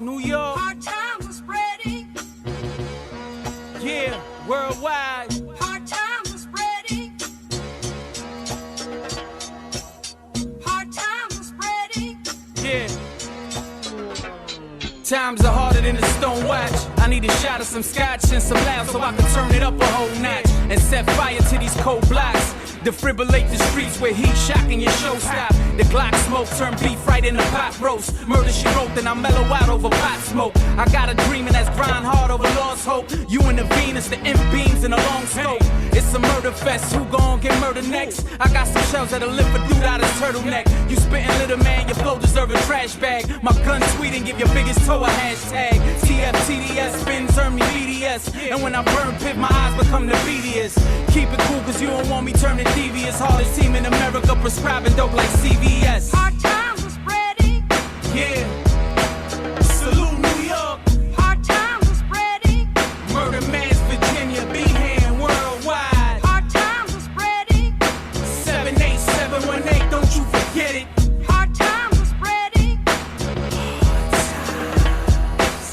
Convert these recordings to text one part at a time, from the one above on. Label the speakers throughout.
Speaker 1: New York.
Speaker 2: HardTimes was spreading.
Speaker 1: Yeah, worldwide.
Speaker 2: HardTimes was spreading. HardTimes was spreading.
Speaker 1: Yeah. Times are harder than a stone watch. I need a shot of some scotch and some loud so I can turn it up a whole notch and set fire to these cold blocks. Defibrillate the streets where heat shocking your show stop. The Glock smoke turn beef right into pot roast. Murder she wrote, then I mellow out over pot smoke. I got a dream and that's grind hard over lost hope. You and the Venus, the imp beams and a long scope. It's a murder fest, who gon' get murdered next? I got some shells that'll lift a dude out his turtleneck. You spittin' little man, your flow deserve a trash bag. My gun tweet and give your biggest toe a hashtag. TFTDS, spins earn me BDS. And when I burn pit, my eyes become the beadiest. Keep it cool cause you don't want me turning devious. Hardest team in America prescribing dope like CVS.
Speaker 2: HardTimes was spreading.
Speaker 1: Yeah. Salute New York.
Speaker 2: HardTimes was spreading.
Speaker 1: Murder Man's Virginia, B-Hand worldwide.
Speaker 2: HardTimes was spreading.
Speaker 1: 78718, don't you forget it.
Speaker 2: HardTimes was spreading.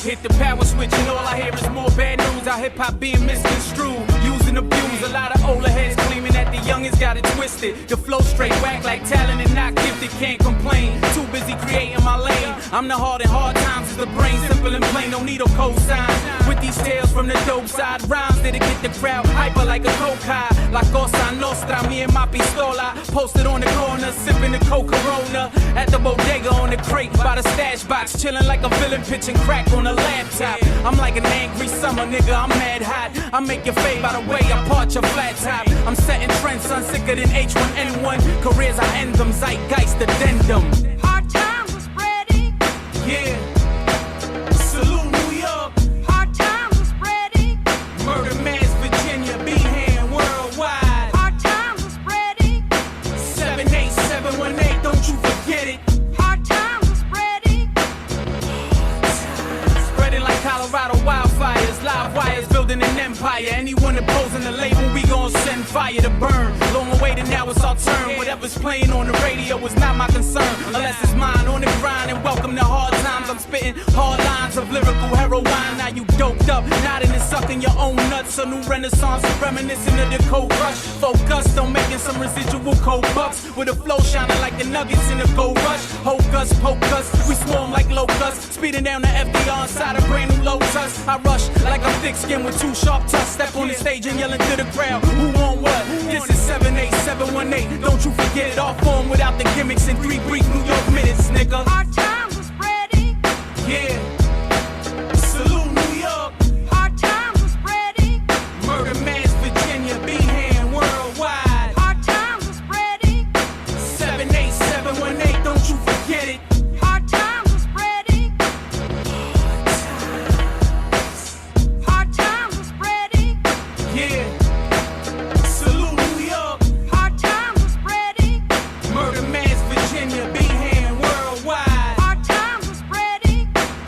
Speaker 1: Hit the power switch and all I hear is more bad news. Our hip-hop being misconstrued, used and abused. A lot of older heads claiming that the youngins got it twisted. The flow straight whack like talent and not gifted, can't complain. Too busy creating my lane. I'm the hard and hard times is the brain, simple and plain, no need a cosign. With these tales from the dope side, rhymes that'll get the crowd hyper like a coke high. La Cosa Nostra, me and my pistola. Posted on the corner, sipping the Coca-Cola. At the bodega on the crate, by the stash box. Chilling like a villain, pitching crack on a laptop. I'm like an angry summer nigga, I'm mad hot. I make your fade by the way I part your flat top. I'm setting trends, son, sicker than H1N1. Careers, I end them, zeitgeist addendum.
Speaker 2: HardTimes was spreading.
Speaker 1: Yeah. Salute New York.
Speaker 2: HardTimes was spreading.
Speaker 1: Murder Man's Virginia, B-Hand worldwide.
Speaker 2: HardTimes was spreading.
Speaker 1: 78718, don't you forget it.
Speaker 2: HardTimes was spreading.
Speaker 1: Spreading like Colorado wildfires. Live wires building an empire. Anyone opposing the label, we gon' send fire to burn. Long awaited, now it's our turn. Whatever's playing on the radio is not my concern, unless it's mine. On the grind and welcome to hard times. I'm spitting hard lines of lyrical heroin. Now you doped up, nodding and sucking your own nuts. A new renaissance, reminiscent of the cold rush. Focused on making some residual cold bucks, with a flow shining like the nuggets in a gold rush. Hocus pocus, we swarm like locusts, speeding down the FDR inside a brand new Lotus. I rush like I'm thick skinned with two sharp tusks. Step on the stage and yelling to the crowd, who want what? This is 78718, don't you forget it. All form without the gimmicks in 3 brief New York minutes, nigga.
Speaker 2: HardTimes was spreading.
Speaker 1: Yeah. Salute New York.
Speaker 2: HardTimes was spreading.
Speaker 1: Murder Man's Virginia, B-Hand worldwide.
Speaker 2: HardTimes was spreading.
Speaker 1: 78718, don't you forget it.
Speaker 2: HardTimes was spreading. HardTimes was spreading.
Speaker 1: Yeah. Salute New York.
Speaker 2: HardTimes was spreading.
Speaker 1: Murder Man's Virginia, B-Hand worldwide.
Speaker 2: HardTimes was spreading.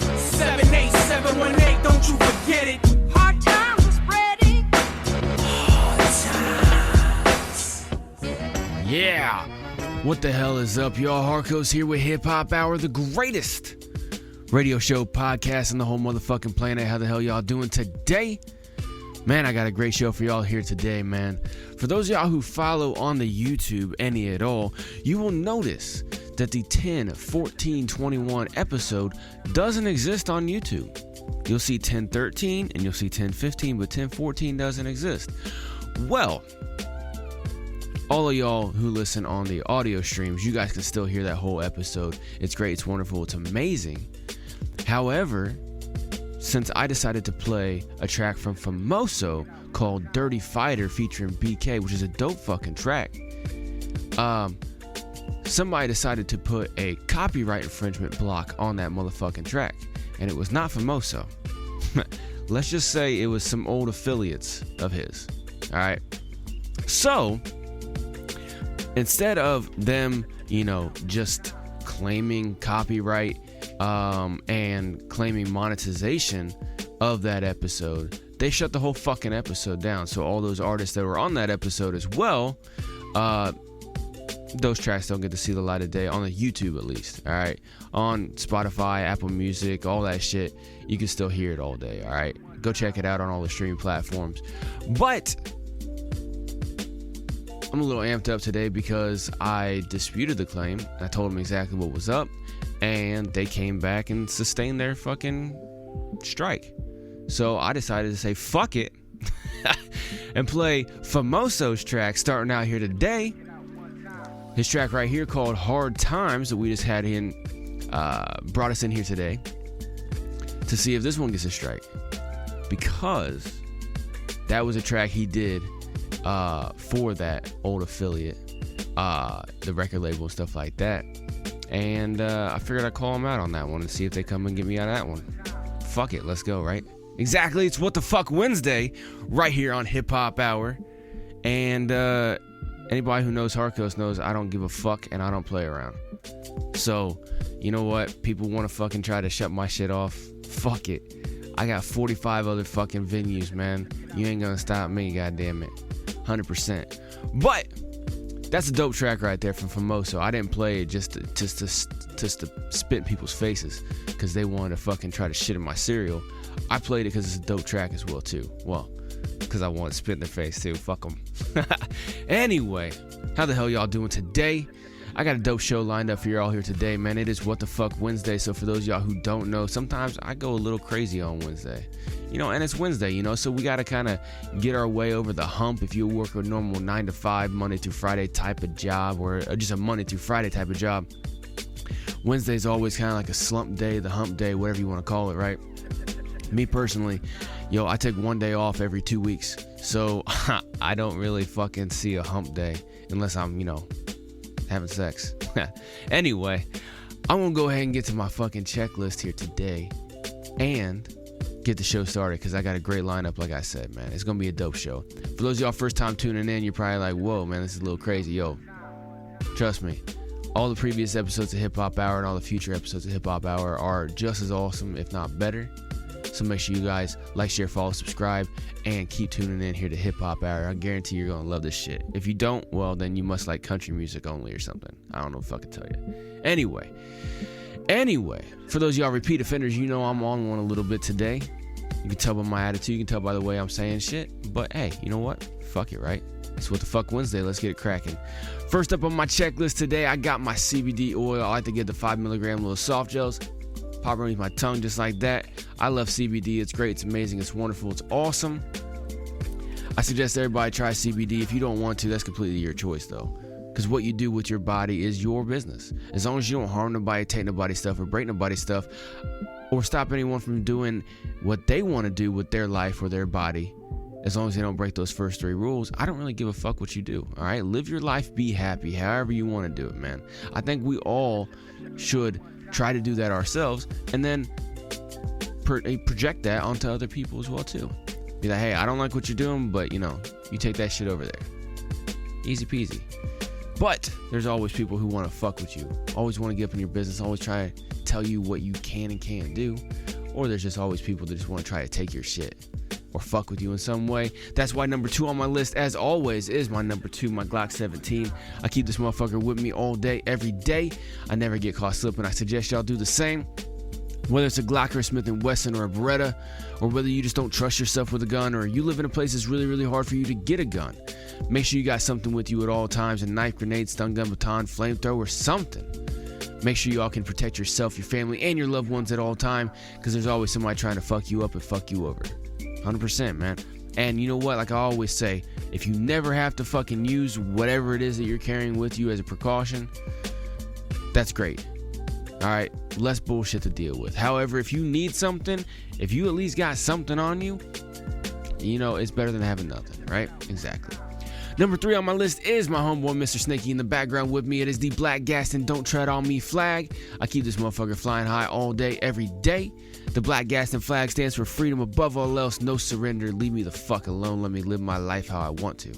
Speaker 1: 78718, don't you forget it.
Speaker 2: HardTimes was spreading.
Speaker 3: Yeah! What the hell is up, y'all? Harkos here with HipHop Hour, the greatest radio show podcast on the whole motherfucking planet. How the hell y'all doing today? Man, I got a great show for y'all here today, man. For those of y'all who follow on the YouTube, any at all, you will notice that the 10-14-21 episode doesn't exist on YouTube. You'll see 10-13 and you'll see 10-15, but 10-14 doesn't exist. Well, all of y'all who listen on the audio streams, you guys can still hear that whole episode. It's great, it's wonderful, it's amazing. However, since I decided to play a track from Famoso called Dirty Fighter featuring BK, which is a dope fucking track, somebody decided to put a copyright infringement block on that motherfucking track, and it was not Famoso. Let's just say it was some old affiliates of his. Alright, so instead of them, just claiming copyright and claiming monetization of that episode, they shut the whole fucking episode down. So all those artists that were on that episode as well those tracks don't get to see the light of day on the YouTube, at least. All right, on Spotify, Apple Music, all that shit, you can still hear it all day. All right, go check it out on all the streaming platforms. But I'm a little amped up today because I disputed the claim. I told them exactly what was up, and they came back and sustained their fucking strike. So I decided to say fuck it and play Famoso's track starting out here today. His track right here called HardTimes that we just had in, brought us in here today to see if this one gets a strike, because that was a track he did for that old affiliate, the record label and stuff like that. And I figured I'd call him out on that one and see if they come and get me out of that one. Fuck it, let's go, right? Exactly, it's What the Fuck Wednesday right here on Hip Hop Hour. And anybody who knows Harkos knows I don't give a fuck and I don't play around. So, you know what? People want to fucking try to shut my shit off. Fuck it. I got 45 other fucking venues, man. You ain't gonna stop me, goddammit. 100%. But that's a dope track right there from Famoso. I didn't play it just to spit in people's faces because they wanted to fucking try to shit in my cereal. I played it because it's a dope track as well, too. Well, because I want to spit in their face, too. Fuck them. Anyway, how the hell y'all doing today? I got a dope show lined up for y'all here today, man. It is What the Fuck Wednesday. So for those of y'all who don't know, sometimes I go a little crazy on Wednesday. You know, and it's Wednesday, you know, so we got to kind of get our way over the hump. If you work a normal 9 to 5, Monday through Friday type of job, or just a Monday through Friday type of job, Wednesday's always kind of like a slump day, the hump day, whatever you want to call it, right? Me personally, I take one day off every 2 weeks. So I don't really fucking see a hump day unless I'm, having sex. Anyway, I'm going to go ahead and get to my fucking checklist here today and get the show started because I got a great lineup, like I said, man. It's going to be a dope show. For those of y'all first time tuning in, you're probably like, whoa, man, this is a little crazy. Yo, trust me. All the previous episodes of Hip Hop Hour and all the future episodes of Hip Hop Hour are just as awesome, if not better. So make sure you guys like, share, follow, subscribe, and keep tuning in here to Hip Hop Hour. I guarantee you're going to love this shit. If you don't, well, then you must like country music only or something. I don't know if I can tell you. Anyway, for those of y'all repeat offenders, you know I'm on one a little bit today. You can tell by my attitude. You can tell by the way I'm saying shit. But hey, you know what? Fuck it, right? It's What the Fuck Wednesday. Let's get it cracking. First up on my checklist today, I got my CBD oil. I like to get the 5 milligram little soft gels. Pop underneath my tongue just like that. I love CBD. It's great. It's amazing. It's wonderful. It's awesome. I suggest everybody try CBD. If you don't want to, that's completely your choice, though. Because what you do with your body is your business. As long as you don't harm nobody, take nobody's stuff, or break nobody's stuff, or stop anyone from doing what they want to do with their life or their body, as long as they don't break those first 3 rules, I don't really give a fuck what you do. All right? Live your life. Be happy. However you want to do it, man. I think we all should try to do that ourselves and then project that onto other people as well too. Be like, hey, I don't like what you're doing, but you take that shit over there. Easy peasy. But there's always people who want to fuck with you, always want to get up in your business, always try to tell you what you can and can't do. Or there's just always people that just want to try to take your shit or fuck with you in some way. That's why number 2 on my list, as always, is my number 2, my Glock 17. I keep this motherfucker with me all day, every day. I never get caught slipping. I suggest y'all do the same. Whether it's a Glock or a Smith & Wesson or a Beretta, or whether you just don't trust yourself with a gun, or you live in a place that's really, really hard for you to get a gun, make sure you got something with you at all times, a knife, grenade, stun gun, baton, flamethrower, something. Make sure y'all can protect yourself, your family, and your loved ones at all time, because there's always somebody trying to fuck you up and fuck you over. 100%, man. And you know what? Like I always say, if you never have to fucking use whatever it is that you're carrying with you as a precaution, that's great. All right, less bullshit to deal with. However, if you need something, if you at least got something on you, it's better than having nothing, right? Exactly. Number 3 on my list is my homeboy, Mr. Snakey, in the background with me. It is the Black Gaston Don't Tread on Me flag. I keep this motherfucker flying high all day, every day. The Black Gaston flag stands for freedom above all else, no surrender. Leave me the fuck alone. Let me live my life how I want to.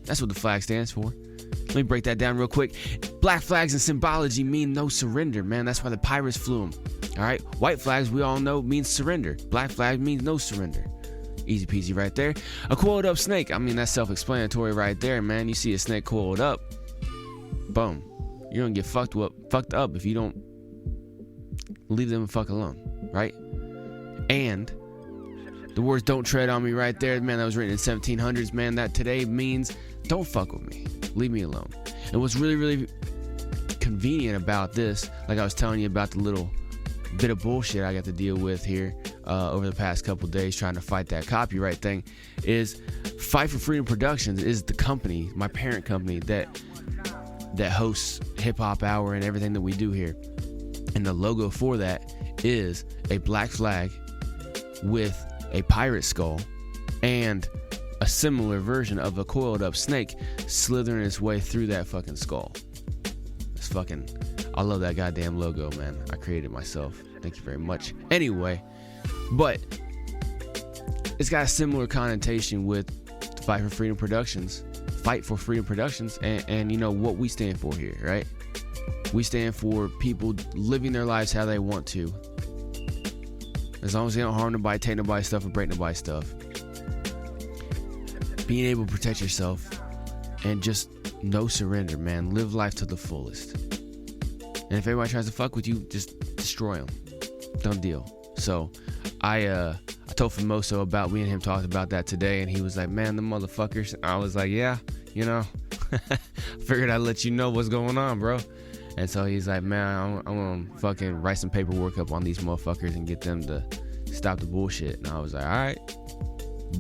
Speaker 3: That's what the flag stands for. Let me break that down real quick. Black flags in symbology mean no surrender, man. That's why the pirates flew them. All right? White flags, we all know, means surrender. Black flag means no surrender. Easy peasy right there. A coiled up snake. I mean, that's self-explanatory right there, man. You see a snake coiled up, Boom. You're gonna get fucked up if you don't leave them the fuck alone, right? And the words "don't tread on me" right there, man, that was written in 1700s, man. That today means don't fuck with me, leave me alone. And what's really, really convenient about this, like I was telling you about the little bit of bullshit I got to deal with here over the past couple days trying to fight that copyright thing, is Fight for Freedom Productions is the company, my parent company, that hosts HipHop Hour and everything that we do here. And the logo for that is a black flag with a pirate skull and a similar version of a coiled up snake slithering its way through that fucking skull. It's fucking, I love that goddamn logo, man. I created it myself. Thank you very much. Anyway, but it's got a similar connotation with Fight for Freedom Productions, and you know what we stand for here, right? We stand for people living their lives how they want to, as long as they don't harm nobody, take nobody's stuff, or break nobody's stuff. Being able to protect yourself and just no surrender, man. Live life to the fullest. And if everybody tries to fuck with you, just destroy them. Done deal. So I told Famoso about, we and him talked about that today, and he was like, man, the motherfuckers. I was like, yeah, you know, figured I'd let you know what's going on, bro. And so he's like, man, I'm gonna fucking write some paperwork up on these motherfuckers and get them to stop the bullshit. And I was like, all right.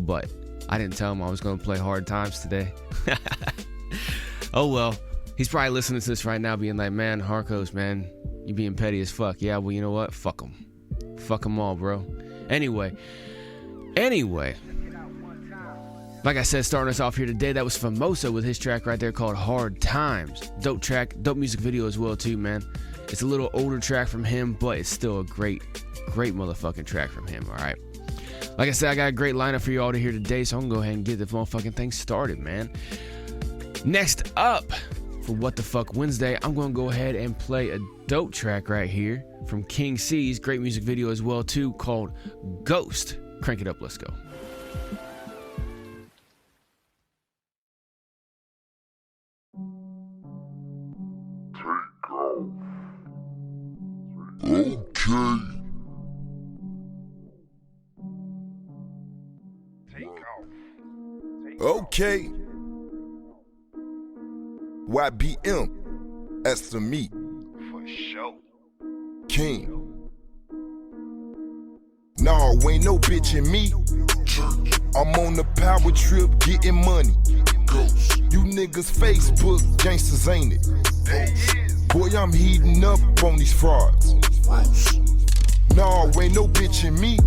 Speaker 3: But I didn't tell him I was gonna play HardTimes today. Oh well, he's probably listening to this right now being like, man, Harkos, man, you being petty as fuck. Yeah, well, you know what? Fuck them. Fuck them all, bro. Anyway. Like I said, starting us off here today, that was Famoso with his track right there called HardTimes. Dope track, dope music video as well too, man. It's a little older track from him, but it's still a great motherfucking track from him, alright? Like I said, I got a great lineup for you all to hear today, so I'm gonna go ahead and get the motherfucking thing started, man. Next up, for What the Fuck Wednesday, I'm gonna go ahead and play a dope track right here from King C's great music video as well too, called Ghost. Crank it up, let's go.
Speaker 4: Okay. YBM. That's to me. For sure. King. Nah, ain't no bitch in me. I'm on the power trip getting money. You niggas Facebook gangsters, ain't it? Boy, I'm heating up on these frauds. Nah, ain't no bitch in me.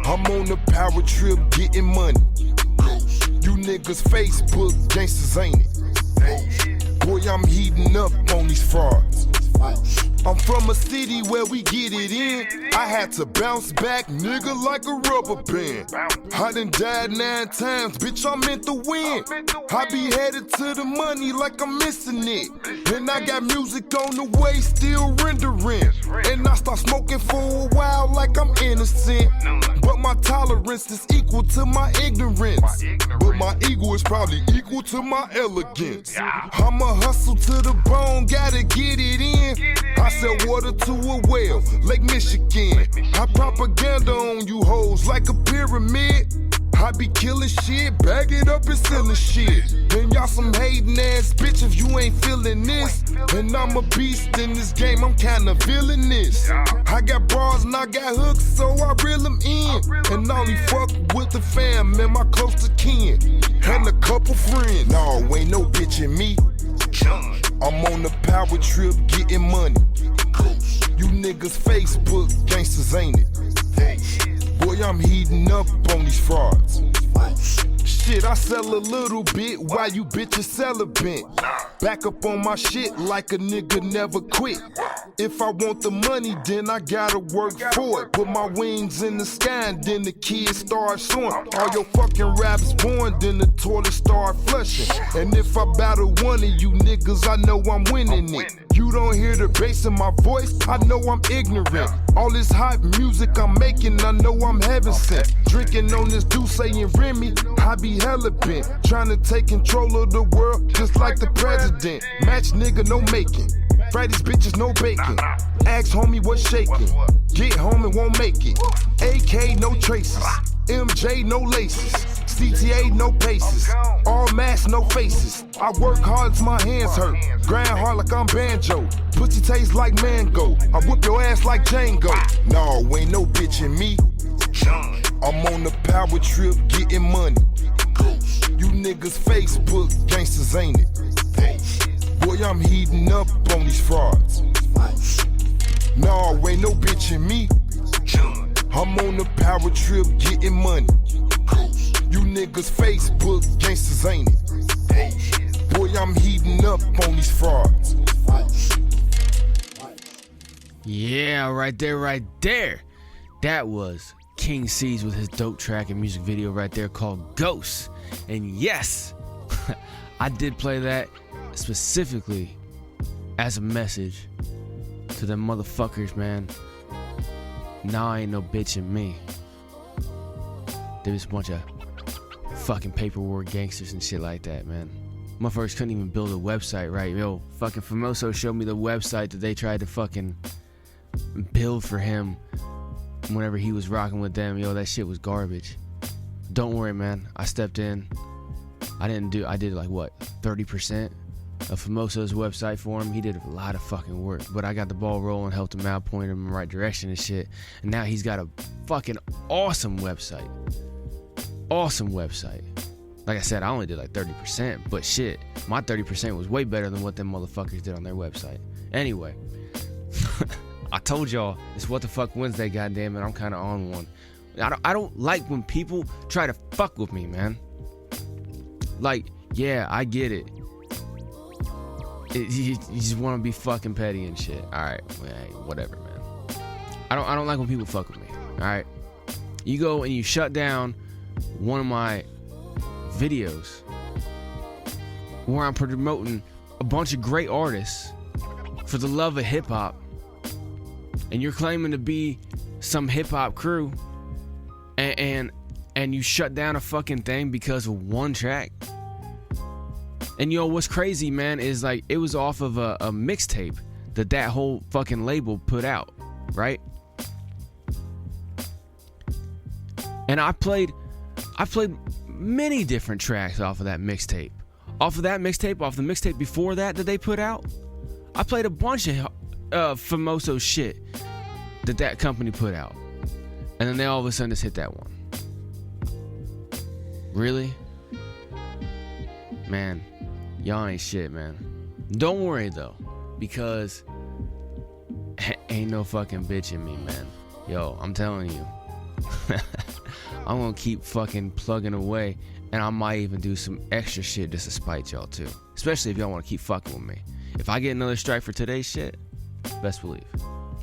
Speaker 4: I'm on the power trip getting money. You niggas Facebook gangsters, ain't it? Boy, I'm heating up on these frauds. I'm from a city where we get it in. I had to bounce back, nigga, like a rubber band. I done died 9 times, bitch, I'm meant to win. I be headed to the money like I'm missing it. And I got music on the way, still rendering. And I start smoking for a while like I'm innocent. But my tolerance is equal to my ignorance. But my ego is probably equal to my elegance. I'ma hustle to the bone, gotta get it in. I sell water to a well, Lake Michigan. I propaganda on you hoes like a pyramid. I be killing shit, bag it up and selling shit. And y'all some hating ass bitch if you ain't feeling this. And I'm a beast in this game, I'm kinda feeling this. I got bras and I got hooks, so I reel them in. And only fuck with the fam and my close to kin. And a couple friends. No, ain't no bitch in me. I'm on the power trip getting money. You niggas Facebook gangsters, ain't it? Boy, I'm heating up on these frauds. Shit, I sell a little bit while you bitches celibate. Back up on my shit like a nigga never quit. If I want the money, then I gotta work for it. Put my wings in the sky and then the kids start soaring. All your fucking raps born, then the toilet start flushing. And if I battle one of you niggas, I know I'm winning it. You don't hear the bass in my voice, I know I'm ignorant. All this hype music I'm making, I know I'm heaven sent. Drinking on this Douce and Remy, I be hella bent. Trying to take control of the world, just like the president. president. Match nigga, no making. Friday's bitches, no bacon. Ask homie what's shaking. Get home and won't make it. AK, no traces. MJ, no laces. CTA, no paces. All mask, no faces. I work hard till my hands hurt. Grind hard like I'm Banjo. Pussy taste like mango. I whip your ass like Django. No, ain't no bitch in me. I'm on the power trip getting money. You niggas Facebook gangsters, ain't it? Boy, I'm heating up on these frauds. No, ain't no bitch in me. I'm on the power trip getting money. You niggas Facebook gangsters, ain't it? Boy, I'm heating up on these frauds.
Speaker 3: Yeah, right there. That was King C's with his dope track and music video right there called Ghost. And yes, I did play that specifically as a message to them motherfuckers, man. Nah, ain't no bitch in me. There's a bunch of fucking paperwork gangsters and shit like that, man. Motherfuckers couldn't even build a website, right? Yo, fucking Famoso showed me the website that they tried to fucking build for him whenever he was rocking with them. Yo, that shit was garbage. Don't worry, man. I stepped in. I did like what, 30% of Famoso's website for him. He did a lot of fucking work, but I got the ball rolling, helped him out, pointed him in the right direction and shit. And now he's got a fucking awesome website. Awesome website. Like I said, I only did like 30%, but shit, my 30% was way better than what them motherfuckers did on their website. Anyway, I told y'all it's What the Fuck Wednesday, goddammit. I'm kind of on one. I don't like when people try to fuck with me, man. Like, yeah, I get it. You just want to be fucking petty and shit. All right, well, hey, whatever, man. I don't like when people fuck with me. All right, you go and you shut down one of my videos where I'm promoting a bunch of great artists for the love of hip hop, and you're claiming to be some hip hop crew, and you shut down a fucking thing because of one track. And yo, what's crazy, man, is like it was off of a mixtape that whole fucking label put out, right? And I played many different tracks off of that mixtape. Off the mixtape before that they put out, I played a bunch of Famoso shit that company put out. And then they all of a sudden just hit that one. Really? Man, y'all ain't shit, man. Don't worry though, because ain't no fucking bitch in me, man. Yo, I'm telling you. I'm gonna keep fucking plugging away, and I might even do some extra shit just to spite y'all too. Especially if y'all wanna keep fucking with me. If I get another strike for today's shit, best believe.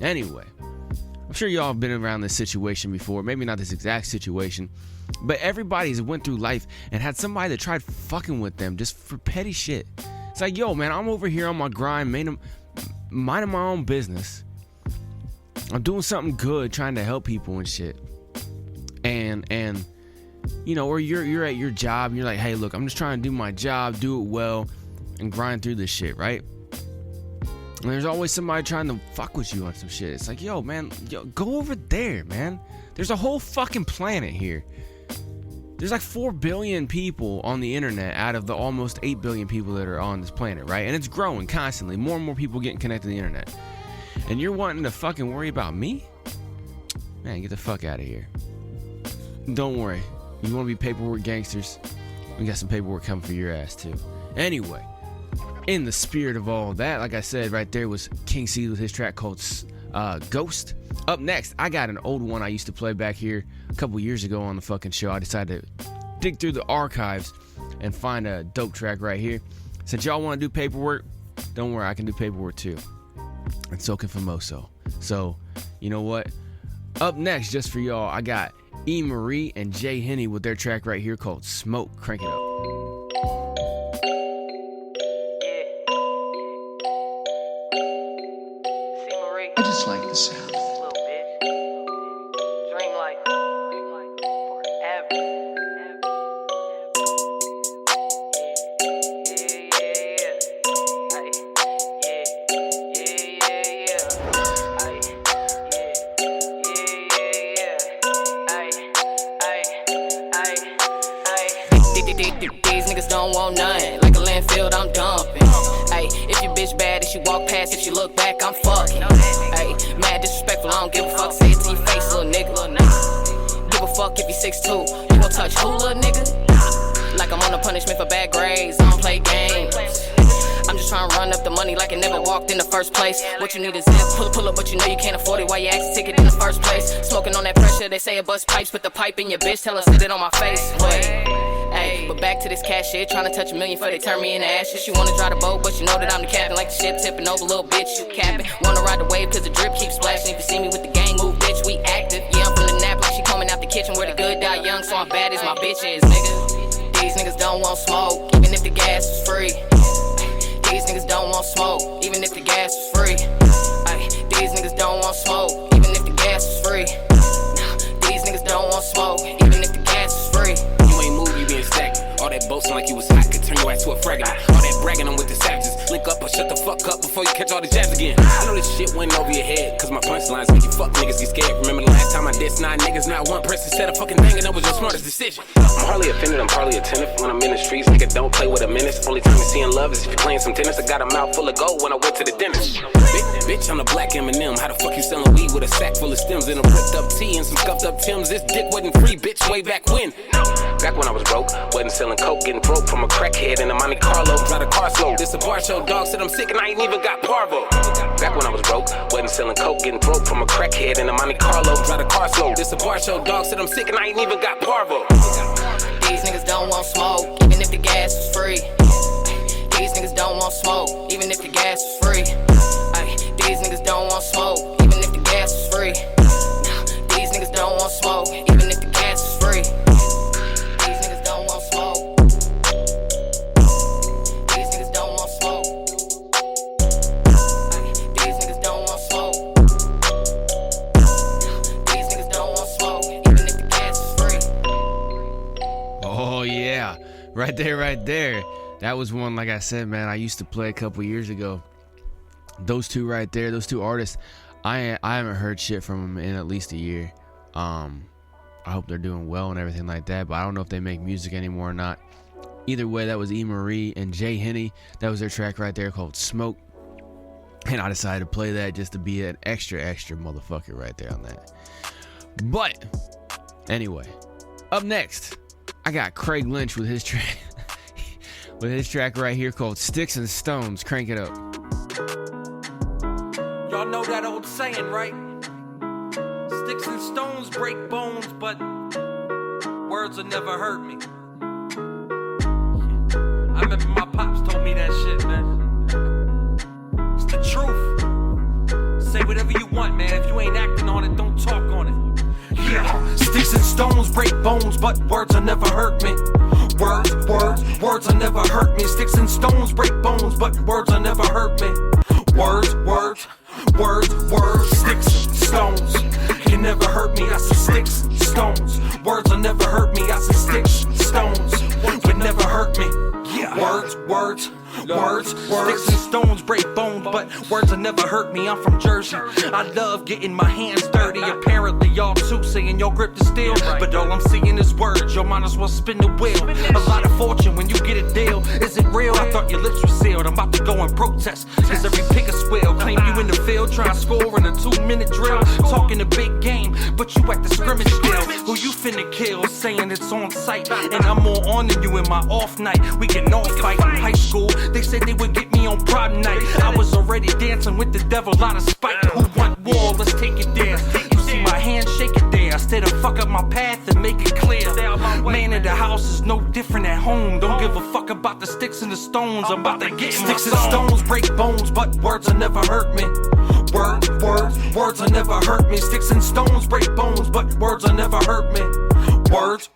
Speaker 3: Anyway, I'm sure y'all have been around this situation before. Maybe not this exact situation, but everybody's went through life and had somebody that tried fucking with them just for petty shit. It's like, yo, man, I'm over here on my grind, minding my own business. I'm doing something good, trying to help people and shit. And you know, or you're at your job and you're like, hey, look, I'm just trying to do my job, do it well, and grind through this shit, right? And there's always somebody trying to fuck with you on some shit. It's like, yo, man, go over there, man. There's a whole fucking planet here. There's like 4 billion people on the internet out of the almost 8 billion people that are on this planet, right? And it's growing constantly. More and more people getting connected to the internet. And you're wanting to fucking worry about me? Man, get the fuck out of here. Don't worry. If you want to be paperwork gangsters, we got some paperwork coming for your ass too. Anyway, in the spirit of all that, like I said, right there was King C with his track called Ghost. Up next, I got an old one I used to play back here a couple years ago on the fucking show. I decided to dig through the archives and find a dope track right here. Since y'all want to do paperwork, don't worry, I can do paperwork too. And so can Famoso. So, you know what? Up next, just for y'all, I got E. Marie and Jay Henney with their track right here called Smoke. Crank it up.
Speaker 5: I just like the sound.
Speaker 6: she walk past, if she look back, I'm fucking. Ayy, mad disrespectful, I don't give a fuck. Say it to your face, little nigga. Give a fuck if you 6'2", you gon' touch who, little nigga? Like I'm on a punishment for bad grades, I don't play games. I'm just trying to run up the money like it never walked in the first place. What you need is zip, pull up, but you know you can't afford it. Why you ask a ticket in the first place? Smoking on that pressure, they say it bust pipes. Put the pipe in your bitch, tell her sit it on my face. Wait, ayy, but back to this cash shit. Trying to touch $1 million before they turn me into ashes. She wanna drive the boat, but you know that I'm the captain. Like the ship tipping over, little bitch, you capping. Wanna ride the wave cause the drip keeps splashing. If you see me with the gang move, bitch, we active. Yeah, I'm from the nap like she coming out the kitchen where the good die young. So I'm bad as my bitch is, nigga. These niggas don't want smoke, even if the gas is free. These niggas don't want smoke, even if the gas is free. Ay, these niggas don't want smoke, even if the gas is free. These niggas don't want smoke, even if the gas is free.
Speaker 7: You ain't move, you being stacked. All that boasting like you was hot could turn your ass to a fragment. All that bragging on with the savages. Link up or shut the fuck up before you catch all the jabs again. I know this shit went over your head, cause my punchlines make you fuck niggas get scared. Remember the last time I dissed 9 niggas, not one person said a fucking thing, and that was your smartest decision. I'm hardly offended, I'm partly attentive. When I'm in the streets, nigga don't play with a menace. Only time you seeing love is if you're playing some tennis. I got a mouth full of gold when I went to the dentist. Bitch, I'm the black M&M. How the fuck you selling weed with a sack full of stems and a ripped up tee and some scuffed up Timbs? This dick wasn't free, bitch, way back when. Back when I was broke, wasn't selling coke, getting broke from a crackhead in a Monte Carlo. Drive a car slow. This a bar show, dog said I'm sick and I ain't even got parvo. Back when I was broke, wasn't selling coke, getting broke from a crackhead in a Monte Carlo. Drive a car slow. This a bar show, dog said I'm sick and I ain't even got parvo.
Speaker 6: These niggas don't want smoke, even if the gas is free. These niggas don't want smoke, even if the gas is free. Ay, these niggas don't want smoke, even if the gas is free. These niggas don't want smoke, even if the gas is free. These niggas don't want smoke. These niggas don't want smoke. Ay, these niggas don't want smoke. These niggas don't want smoke, even if the gas is free.
Speaker 3: Oh yeah, right there. That was one, like I said, man, I used to play a couple years ago. Those two right there, those two artists, I haven't heard shit from them in at least a year. I hope they're doing well and everything like that, but I don't know if they make music anymore or not. Either way, that was E. Marie and Jay Henney. That was their track right there called Smoke. And I decided to play that just to be an extra motherfucker right there on that. But anyway, up next, I got Craig Lynch with his track. With his track right here called Sticks and Stones. Crank it up.
Speaker 8: Y'all know that old saying, right? Sticks and stones break bones, but words will never hurt me. I remember my pops told me that shit, man. It's the truth. Say whatever you want, man. If you ain't acting on it, don't talk on it. Yeah, sticks and stones break bones, but words will never hurt me. Words will never hurt me. Sticks and stones break bones, but words will never hurt me. Words, sticks and stones can never hurt me. I said sticks and stones. Words will never hurt me. I said sticks and stones will never hurt me. Yeah, words. Sticks and stones break bones, but words will never hurt me. I'm from Jersey. I love getting my hands dirty. Apparently y'all too saying your grip is steel, but all I'm seeing is words. You might as well spin the wheel. A lot of fortune when you get a deal. Is it real? I thought your lips were sealed. I'm about to go and protest, cause every pick a swill. Claim you in the field, try to score in a 2-minute drill. Talking a big game, but you at the scrimmage still. Who you finna kill? Saying it's on sight, and I'm more on than you in my off night. We can all fight in high school. They said they would get me on prom night. I was already dancing with the devil out of spite. Who want war? Let's take it there. You see my hand shake it there. I said to fuck up my path and make it clear. Man in the house is no different at home. Don't give a fuck about the sticks and the stones. I'm about to get sticks and stones break bones, but words will never hurt me. Words will never hurt me. Sticks and stones break bones, but words will never hurt me. Words,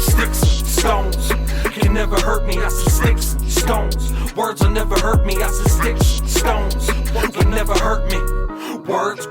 Speaker 8: sticks and stones can never hurt me. I said sticks and stones. Words will never hurt me. I said sticks and stones will never hurt me. Words.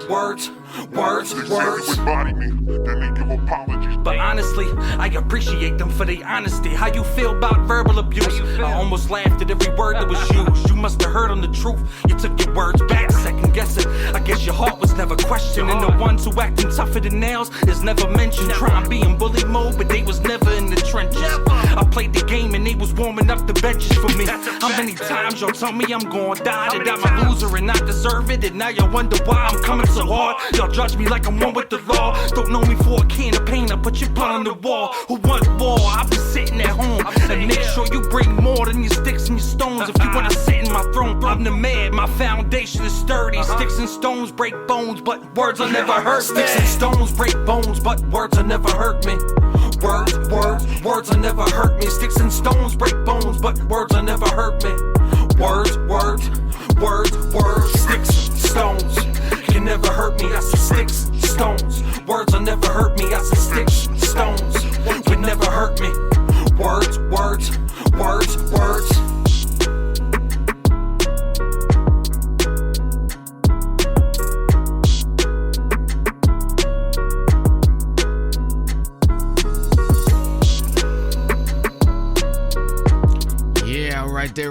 Speaker 8: But honestly, I appreciate them for their honesty. How you feel about verbal abuse? I almost laughed at every word that was used. You must have heard on the truth. You took your words back, second guessing. I guess your heart was never questioning the one ones who acting tougher than nails is never mentioned. Trying to be in bully mode, but they was never in the trenches. I played the game and they was warming up the benches for me. How many times y'all tell me I'm gonna die, that I'm a loser and I deserve it, and now y'all wonder why I'm coming so hard. Y'all judge me like I'm one with the law. Don't know me for a can of paint, I put your blood on the wall. Who want war? I've been sitting at home and make sure you bring more than your sticks and your stones. If you wanna sit in my throne, I'm the man. My foundation is sturdy. Sticks and stones break bones, but words will never hurt me. Sticks and stones break bones, but words will never hurt me. Words will never hurt me. Sticks and stones break bones, but words will never hurt me. Words, sticks and stones can never hurt me. I said sticks and stones. Words will never hurt me. I said sticks and stones can never hurt me. Words.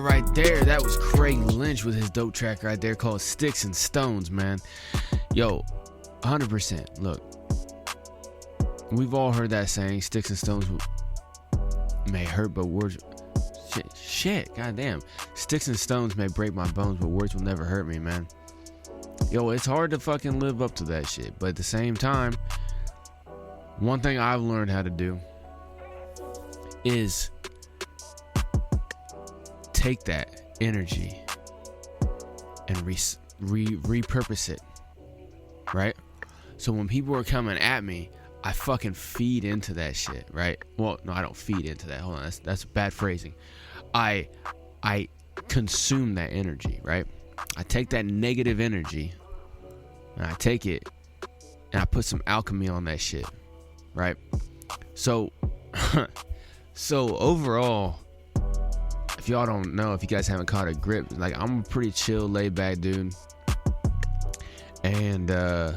Speaker 3: Right there. That was Craig Lynch with his dope track right there called Sticks and Stones, man. Yo, 100%. Look, we've all heard that saying, sticks and stones may hurt, but words... Shit, goddamn. Sticks and stones may break my bones, but words will never hurt me, man. Yo, it's hard to fucking live up to that shit, but at the same time, one thing I've learned how to do is take that energy and repurpose it, right? So when people are coming at me, I fucking feed into that shit, right? Well, no, I don't feed into that. Hold on, that's bad phrasing. I consume that energy, right? I take that negative energy and I take it and I put some alchemy on that shit, right? So overall, if y'all don't know, if you guys haven't caught a grip, like, I'm a pretty chill, laid back dude. And yeah,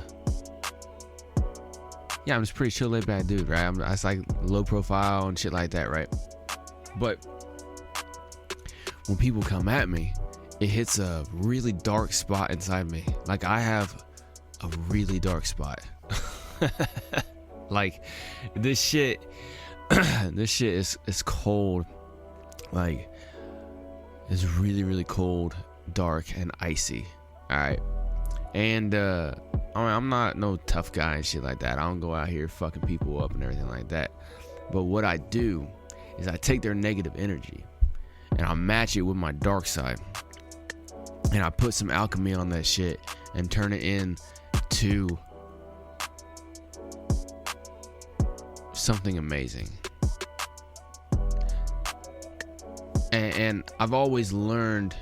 Speaker 3: I'm just pretty chill, laid back dude, right? I like low profile and shit like that, right? But when people come at me, it hits a really dark spot inside me. Like, I have a really dark spot. Like, this shit is cold. Like, it's really, really cold, dark, and icy. Alright. And I'm not no tough guy and shit like that. I don't go out here fucking people up and everything like that. But what I do is I take their negative energy and I match it with my dark side. And I put some alchemy on that shit and turn it into something amazing. And I've always learned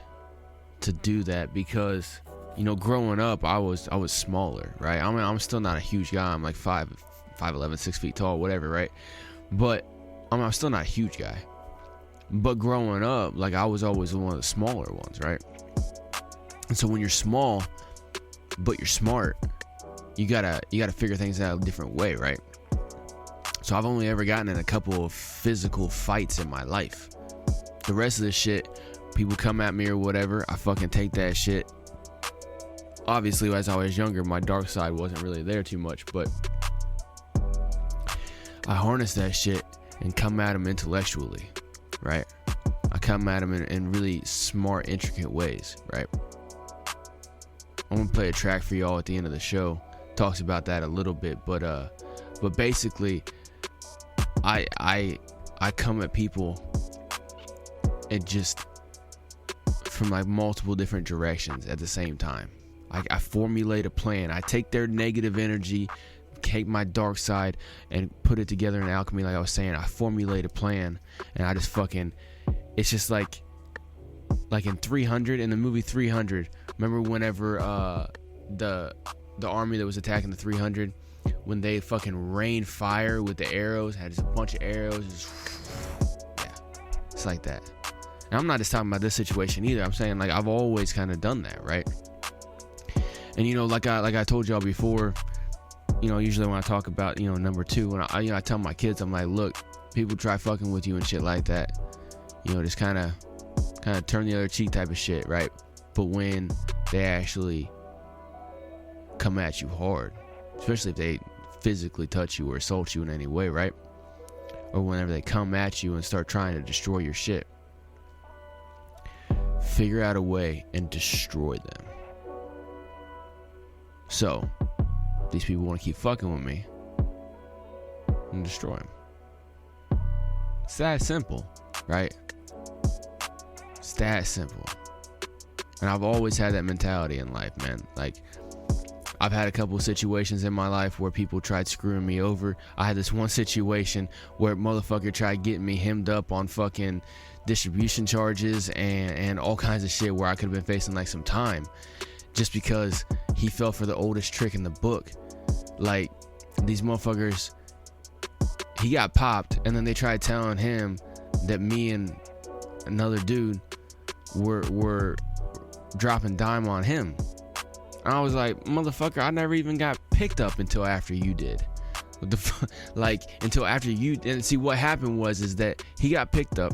Speaker 3: to do that because, you know, growing up, I was smaller, right? I mean, I'm still not a huge guy. I'm like 5'11", 6 feet tall, whatever, right? But I'm still not a huge guy. But growing up, like, I was always one of the smaller ones, right? And so when you're small, but you're smart, you gotta figure things out a different way, right? So I've only ever gotten in a couple of physical fights in my life. The rest of the shit, people come at me or whatever, I fucking take that shit. Obviously, as I was younger, my dark side wasn't really there too much, but I harness that shit and come at them intellectually, right? I come at them in really smart, intricate ways, right? I'm gonna play a track for y'all at the end of the show. Talks about that a little bit, but basically, I come at people and just from like multiple different directions at the same time. I formulate a plan. I take their negative energy, take my dark side, and put it together in alchemy. Like I was saying, I formulate a plan, and I just fucking. It's just like in 300, in the movie 300. Remember whenever the army that was attacking the 300, when they fucking rained fire with the arrows, had just a bunch of arrows. Just, yeah, it's like that. And I'm not just talking about this situation either. I'm saying, like, I've always kind of done that, right? And, you know, like I told y'all before, you know, usually when I talk about, you know, number two, when I tell my kids, I'm like, look, people try fucking with you and shit like that. You know, just kind of turn the other cheek type of shit, right? But when they actually come at you hard, especially if they physically touch you or assault you in any way, right? Or whenever they come at you and start trying to destroy your shit. Figure out a way and destroy them. So, these people want to keep fucking with me, and destroy them. It's that simple, right? It's that simple. And I've always had that mentality in life, man. Like, I've had a couple of situations in my life where people tried screwing me over. I had this one situation where a motherfucker tried getting me hemmed up on fucking distribution charges and all kinds of shit, where I could have been facing like some time just because he fell for the oldest trick in the book. Like, these motherfuckers, he got popped, and then they tried telling him that me and another dude were dropping dime on him. And I was like, motherfucker, I never even got picked up until after you did. Like, until after you. And see, what happened is that he got picked up.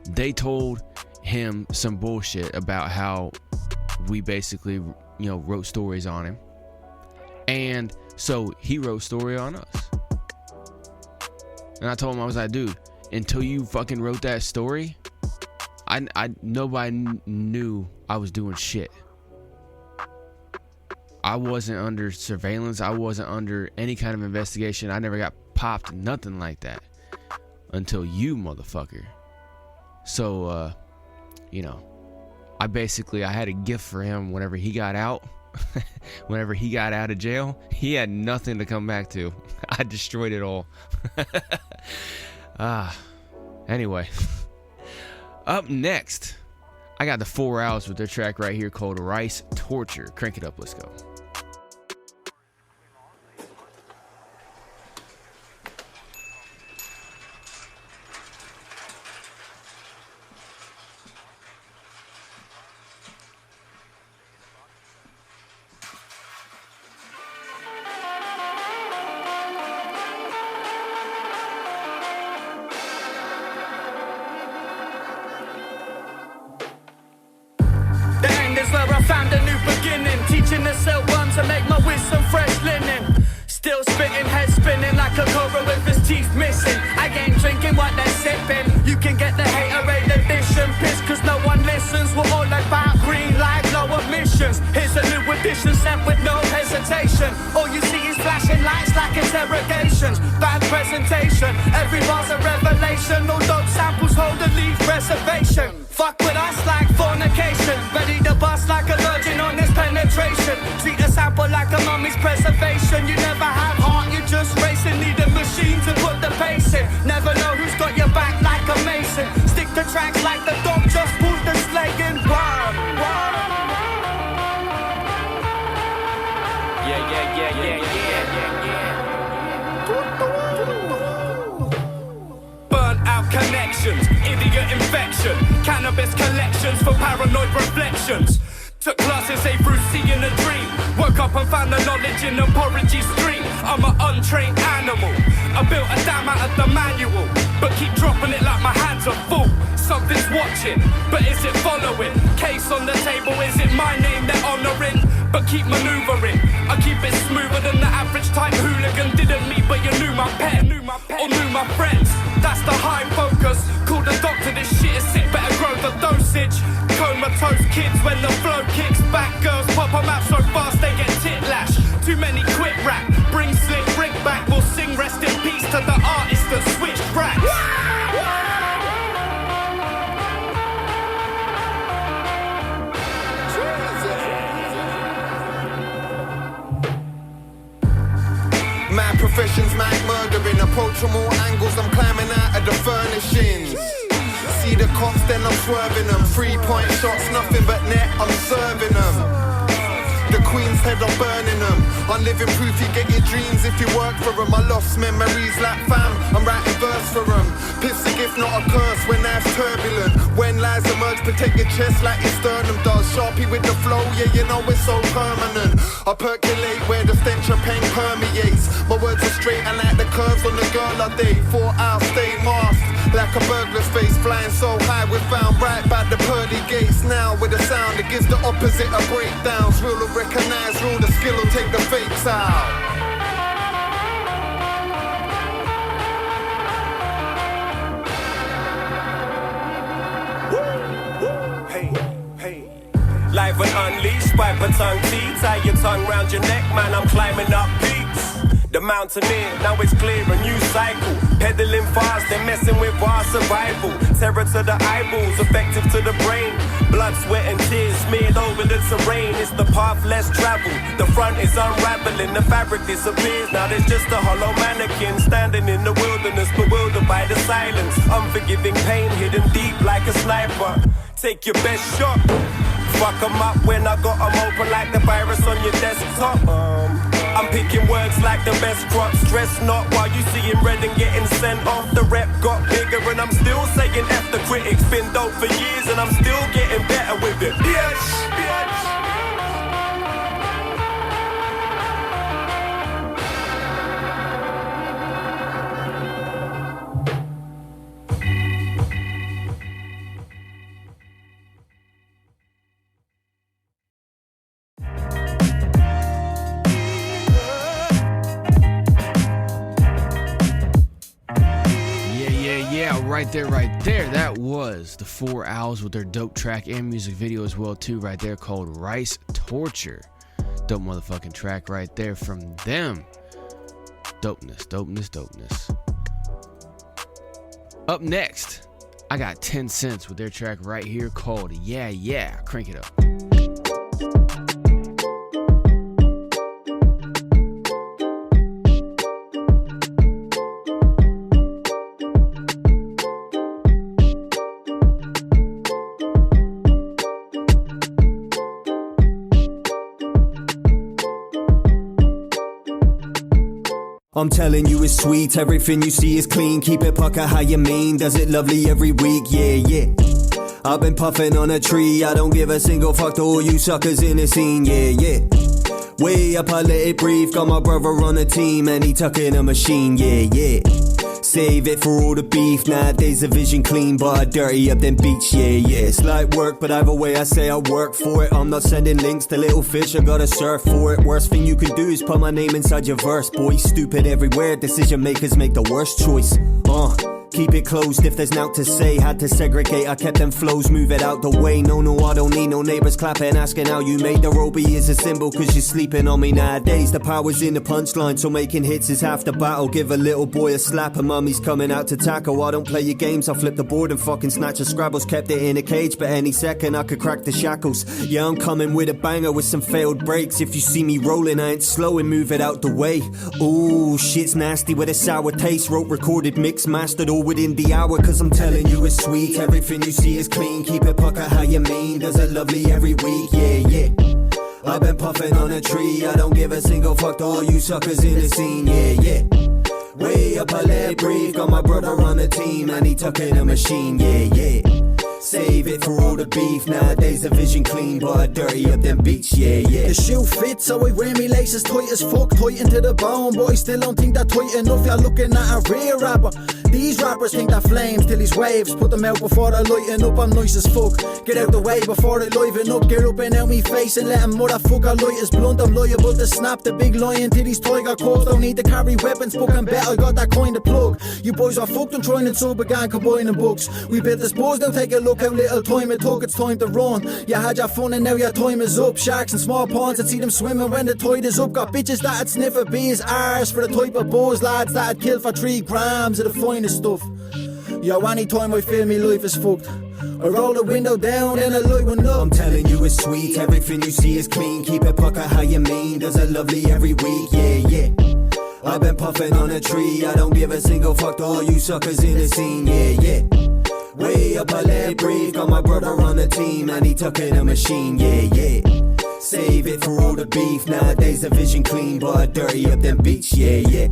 Speaker 3: They told him some bullshit about how we basically, wrote stories on him. And so he wrote story on us. And I told him, I was like, dude, until you fucking wrote that story, nobody knew I was doing shit. I wasn't under surveillance. I wasn't under any kind of investigation. I never got popped, nothing like that, until you, motherfucker. So, I had a gift for him whenever he got out. Whenever he got out of jail, he had nothing to come back to. I destroyed it all. Anyway. Up next, I got the 4 Hours with their track right here called Rice Torture. Crank it up, let's go.
Speaker 1: Found a new beginning, teaching the silkworm to make my wisdom fresh linen. Still spitting, head spinning like a cobra with his teeth missing. I ain't drinking what they're sipping. You can get the haterade edition, piss cause no one listens. We're all about green light, low emissions. Here's a new edition sent with no hesitation. All you see is flashing lights like interrogations. Bad presentation, every bar's a revelation. All dope samples hold a leaf reservation. Fuck with us like fornication. Ready to bust like a virgin on this penetration. Treat a sample like a mummy's preservation. You never have heart, you're just racing. Need a machine to put the pace in. Never know who's got your back like a mason. Stick to tracks like the dog just pulled the sleigh in. Burnt out connections, idiot infection. Cannabis collections for paranoid reflections. Took classes A through C in a dream. Woke up and found the knowledge in a porridgey stream. I'm an untrained animal. I built a dam out of the manual, but keep dropping it like my hands are full. Something's watching, but is it following? Case on the table, is it my name they're honoring? But keep maneuvering. I keep it smoother than the average type hooligan. Didn't meet, but you knew my pet, or knew my friends. That's the high focus. Call the doctor, this shit is sick. Better grow the dosage. Comatose kids when the flow kicks back. Girls pop them out so fast they get tit lash. Too many quit rap. Bring slick brick back. We'll sing rest in peace to the artists that switched tracks.
Speaker 9: My profession's Mac murdering. Approach from all angles, I'm climbing out of the furnishings. See the cops, then I'm swerving them. 3-point shots, nothing but net, I'm serving them. The Queen's head, I'm burning them. I'm living proof you get your dreams if you work for them. I lost memories like fam, I'm writing verse for them. Piff's a gift, not a curse when life's turbulent. When lies emerge, protect your chest like your sternum does. Sharpie with the flow, yeah, you know it's so permanent. I percolate where the stench of pain permeates. My words are straight, I like the curves on the girl I date. 4 hours, stay masked like a burglar's face. Flying so high, we're found right by the pearly gates. Now with a sound, it gives the opposite of breakdowns. Real to recognize, rule the skill will take the face breaks out.
Speaker 10: Live and unleashed, pipe a tongue tea. Tie your tongue round your neck, man, I'm climbing up peaks. The mountaineer, now it's clear, a new cycle. Pedaling fast and messing with our survival. Terror to the eyeballs, effective to the brain. Blood, sweat and tears smeared over the terrain. It's the path less traveled. The front is unraveling, the fabric disappears. Now there's just a hollow mannequin standing in the wilderness, bewildered by the silence. Unforgiving pain hidden deep like a sniper. Take your best shot. Fuck 'em up when I got 'em open like the virus on your desktop. I'm picking words like the best crops. Stress not while you seeing red and getting sent off. The rep got bigger and I'm still saying F the critics. Been dope for years and I'm still getting better with it. Bitch, bitch.
Speaker 3: Right there, that was the 4 Owls with their dope track and music video as well too, right there, called Rice Torture. Dope motherfucking track right there from them. Dopeness. Up next, I got TenSence with their track right here called Yeah Yeah. Crank it up.
Speaker 11: I'm telling you it's sweet, everything you see is clean. Keep it pucker how you mean, does it lovely every week, yeah. I've been puffing on a tree, I don't give a single fuck to all you suckers in the scene, yeah. Way up, I let it breathe, got my brother on the team and he tucking a machine, yeah. Save it for all the beef, nowadays the vision clean, but I dirty up them beats, yeah. It's like work, but either way I say I work for it. I'm not sending links to little fish, I gotta surf for it. Worst thing you can do is put my name inside your verse, boy. Stupid everywhere, decision makers make the worst choice. Keep it closed if there's nought to say. Had to segregate, I kept them flows, move it out the way. No, I don't need no neighbors clapping, asking how you made. The Roby is a symbol cause you're sleeping on me nowadays. The power's in the punchline, so making hits is half the battle. Give a little boy a slap and mummy's coming out to tackle. I don't play your games, I flip the board and fucking snatch a Scrabbles. Kept it in a cage, but any second I could crack the shackles. Yeah, I'm coming with a banger with some failed breaks. If you see me rolling, I ain't slow and move it out the way. Ooh, shit's nasty with a sour taste. Wrote, recorded, mixed, mastered all within the hour. Cause I'm telling you it's sweet, everything you see is clean. Keep it pucker how you mean, does it lovely every week, yeah. I've been puffing on a tree, I don't give a single fuck to all you suckers in the scene, yeah. Way up, I let it breathe, got my brother on the team and he tucking a machine, yeah. Save it for all the beef, nowadays the vision clean, but I dirty up them beats, yeah.
Speaker 12: The shoe fits, so I wear me laces tight as fuck, tight into the bone, but I still don't think that tight enough. You're looking at a real rapper. These rappers think that flames till these waves, put them out before they lighten up. I'm nice as fuck, get out the way before they liven up. Get up and out me face and let them motherfucker light as blunt. I'm liable to snap the big lion to these tiger cubs. Don't need to carry weapons, fuck and bet I got that kind of plug. You boys are fucked and trying and so began combining books. We built this boys, now take a look how little time it took. It's time to run, you had your fun and now your time is up. Sharks and small ponds that see them swimming when the tide is up. Got bitches that'd sniff a bee's arse for the type of boys, lads that'd kill for 3 grams of the finest stuff. Yo, anytime I feel me life is fucked, I roll the window down and I light one up.
Speaker 11: I'm telling you it's sweet, everything you see is clean. Keep it pucker how you mean, does it lovely every week, yeah. I've been puffing on a tree, I don't give a single fuck to all you suckers in the scene, yeah. Way up, I let it breathe, got my brother on the team and he tucking a machine, yeah. Save it for all the beef, nowadays the vision clean, but I dirty up them beats, yeah.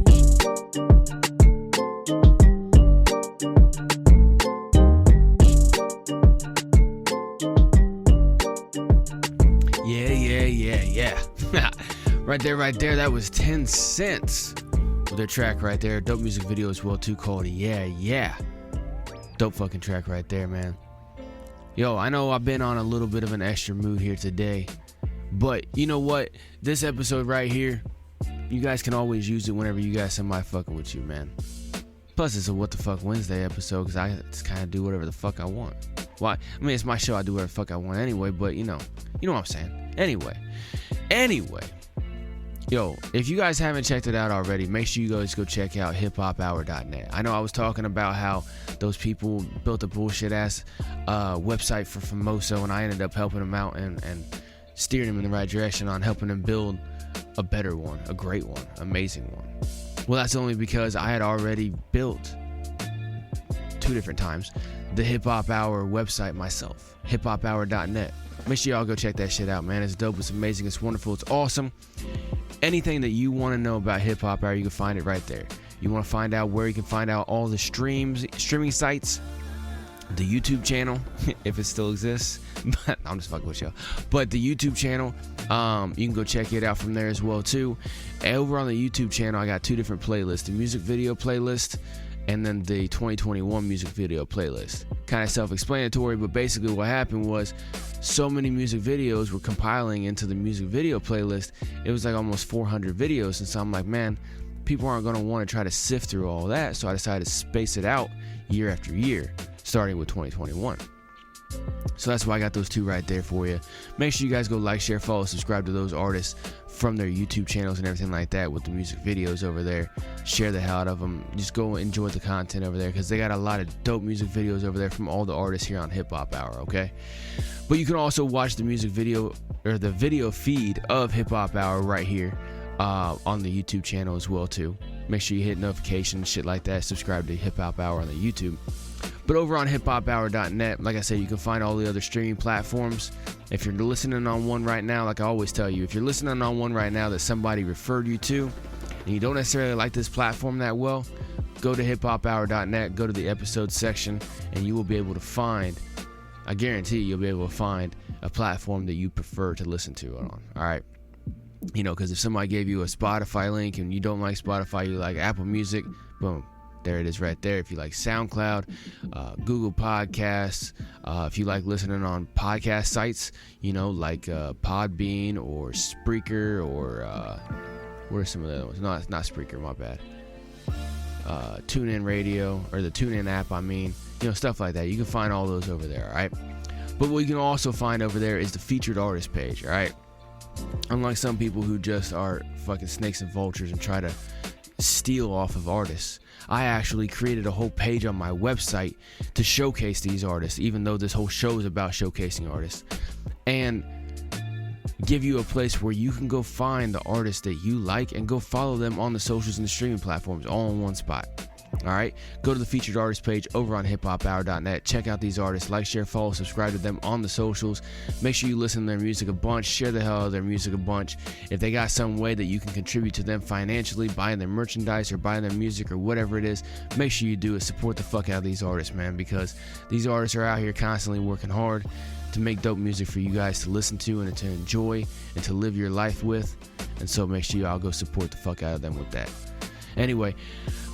Speaker 3: Right there, that was TenSence with their track right there. Dope music video as well too, called Yeah. Dope fucking track right there, man. Yo, I know I've been on a little bit of an extra mood here today, but you know what? This episode right here, you guys can always use it whenever you guys somebody fucking with you, man. Plus, it's a What the Fuck Wednesday episode because I just kind of do whatever the fuck I want. Why? I mean, it's my show. I do whatever the fuck I want anyway, but you know what I'm saying. Anyway. Yo, if you guys haven't checked it out already, make sure you guys go check out HipHopHour.net. I know I was talking about how those people built a bullshit ass website for Famoso, and I ended up helping them out and steering them in the right direction on helping them build a better one, a great one, amazing one. Well, that's only because I had already built 2 different times the Hip Hop Hour website myself, HipHopHour.net. Make sure y'all go check that shit out, man. It's dope, it's amazing, it's wonderful, it's awesome. Anything that you want to know about Hip Hop Hour, you can find it right there. You want to find out where you can find out all the streaming sites, the YouTube channel, if it still exists. But I'm just fucking with y'all. But the YouTube channel, you can go check it out from there as well too. And over on the YouTube channel, I got 2 different playlists: the music video playlist and then the 2021 music video playlist. Kind of self-explanatory, but basically what happened was so many music videos were compiling into the music video playlist. It was like almost 400 videos, and so I'm like, man, people aren't going to want to try to sift through all that, so I decided to space it out year after year, starting with 2021. So that's why I got those 2 right there for you. Make sure you guys go like, share, follow, subscribe to those artists from their YouTube channels and everything like that with the music videos over there. Share the hell out of them. Just go enjoy the content over there because they got a lot of dope music videos over there from all the artists here on Hip Hop Hour, okay? But you can also watch the music video or the video feed of Hip Hop Hour right here on the YouTube channel as well too. Make sure you hit notifications, shit like that. Subscribe to Hip Hop Hour on the YouTube. But over on hiphophour.net, like I said, you can find all the other streaming platforms. If you're listening on one right now, like I always tell you, if you're listening on one right now that somebody referred you to, and you don't necessarily like this platform that well, go to hiphophour.net, go to the episode section, and you will be able to find, I guarantee you'll be able to find a platform that you prefer to listen to it on. All right. You know, because if somebody gave you a Spotify link and you don't like Spotify, you like Apple Music, boom. There it is right there. If you like SoundCloud, Google Podcasts, if you like listening on podcast sites, you know, like Podbean or Spreaker or what are some of the other ones? No, it's not Spreaker, my bad. TuneIn Radio or the TuneIn app, I mean, you know, stuff like that. You can find all those over there, all right? But what you can also find over there is the featured artist page, all right? Unlike some people who just are fucking snakes and vultures and try to steal off of artists, I actually created a whole page on my website to showcase these artists, even though this whole show is about showcasing artists, and give you a place where you can go find the artists that you like and go follow them on the socials and the streaming platforms all in one spot. All right, go to the featured artist page over on hiphophour.net. Check out these artists, like, share, follow, subscribe to them on the socials. Make sure you listen to their music a bunch, share the hell out of their music a bunch. If they got some way that you can contribute to them financially, buying their merchandise or buying their music or whatever it is, make sure you do it. Support the fuck out of these artists, man, because these artists are out here constantly working hard to make dope music for you guys to listen to and to enjoy and to live your life with. And so make sure y'all go support the fuck out of them with that. Anyway,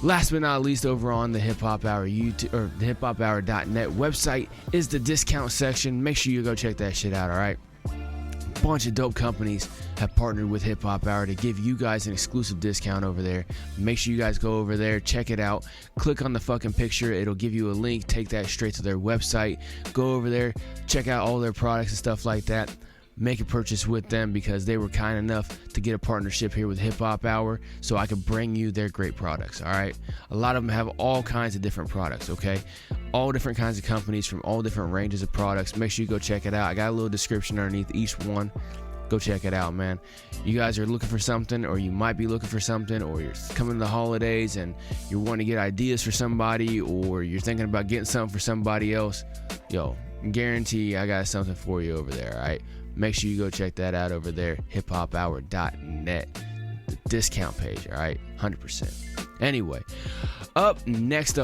Speaker 3: last but not least, over on the Hip Hop Hour YouTube or the hiphophour.net website is the discount section. Make sure you go check that shit out, all right? A bunch of dope companies have partnered with Hip Hop Hour to give you guys an exclusive discount over there. Make sure you guys go over there, check it out. Click on the fucking picture. It'll give you a link. Take that straight to their website. Go over there, check out all their products and stuff like that. Make a purchase with them because they were kind enough to get a partnership here with Hip Hop Hour so I could bring you their great products, all right? A lot of them have all kinds of different products, okay? All different kinds of companies from all different ranges of products. Make sure you go check it out. I got a little description underneath each one. Go check it out, man. You guys are looking for something, or you might be looking for something, or you're coming to the holidays and you're wanting to get ideas for somebody, or you're thinking about getting something for somebody else. Yo, guarantee I got something for you over there, all right? Make sure you go check that out over there, hiphophour.net, the discount page, all right? 100%. Anyway, next,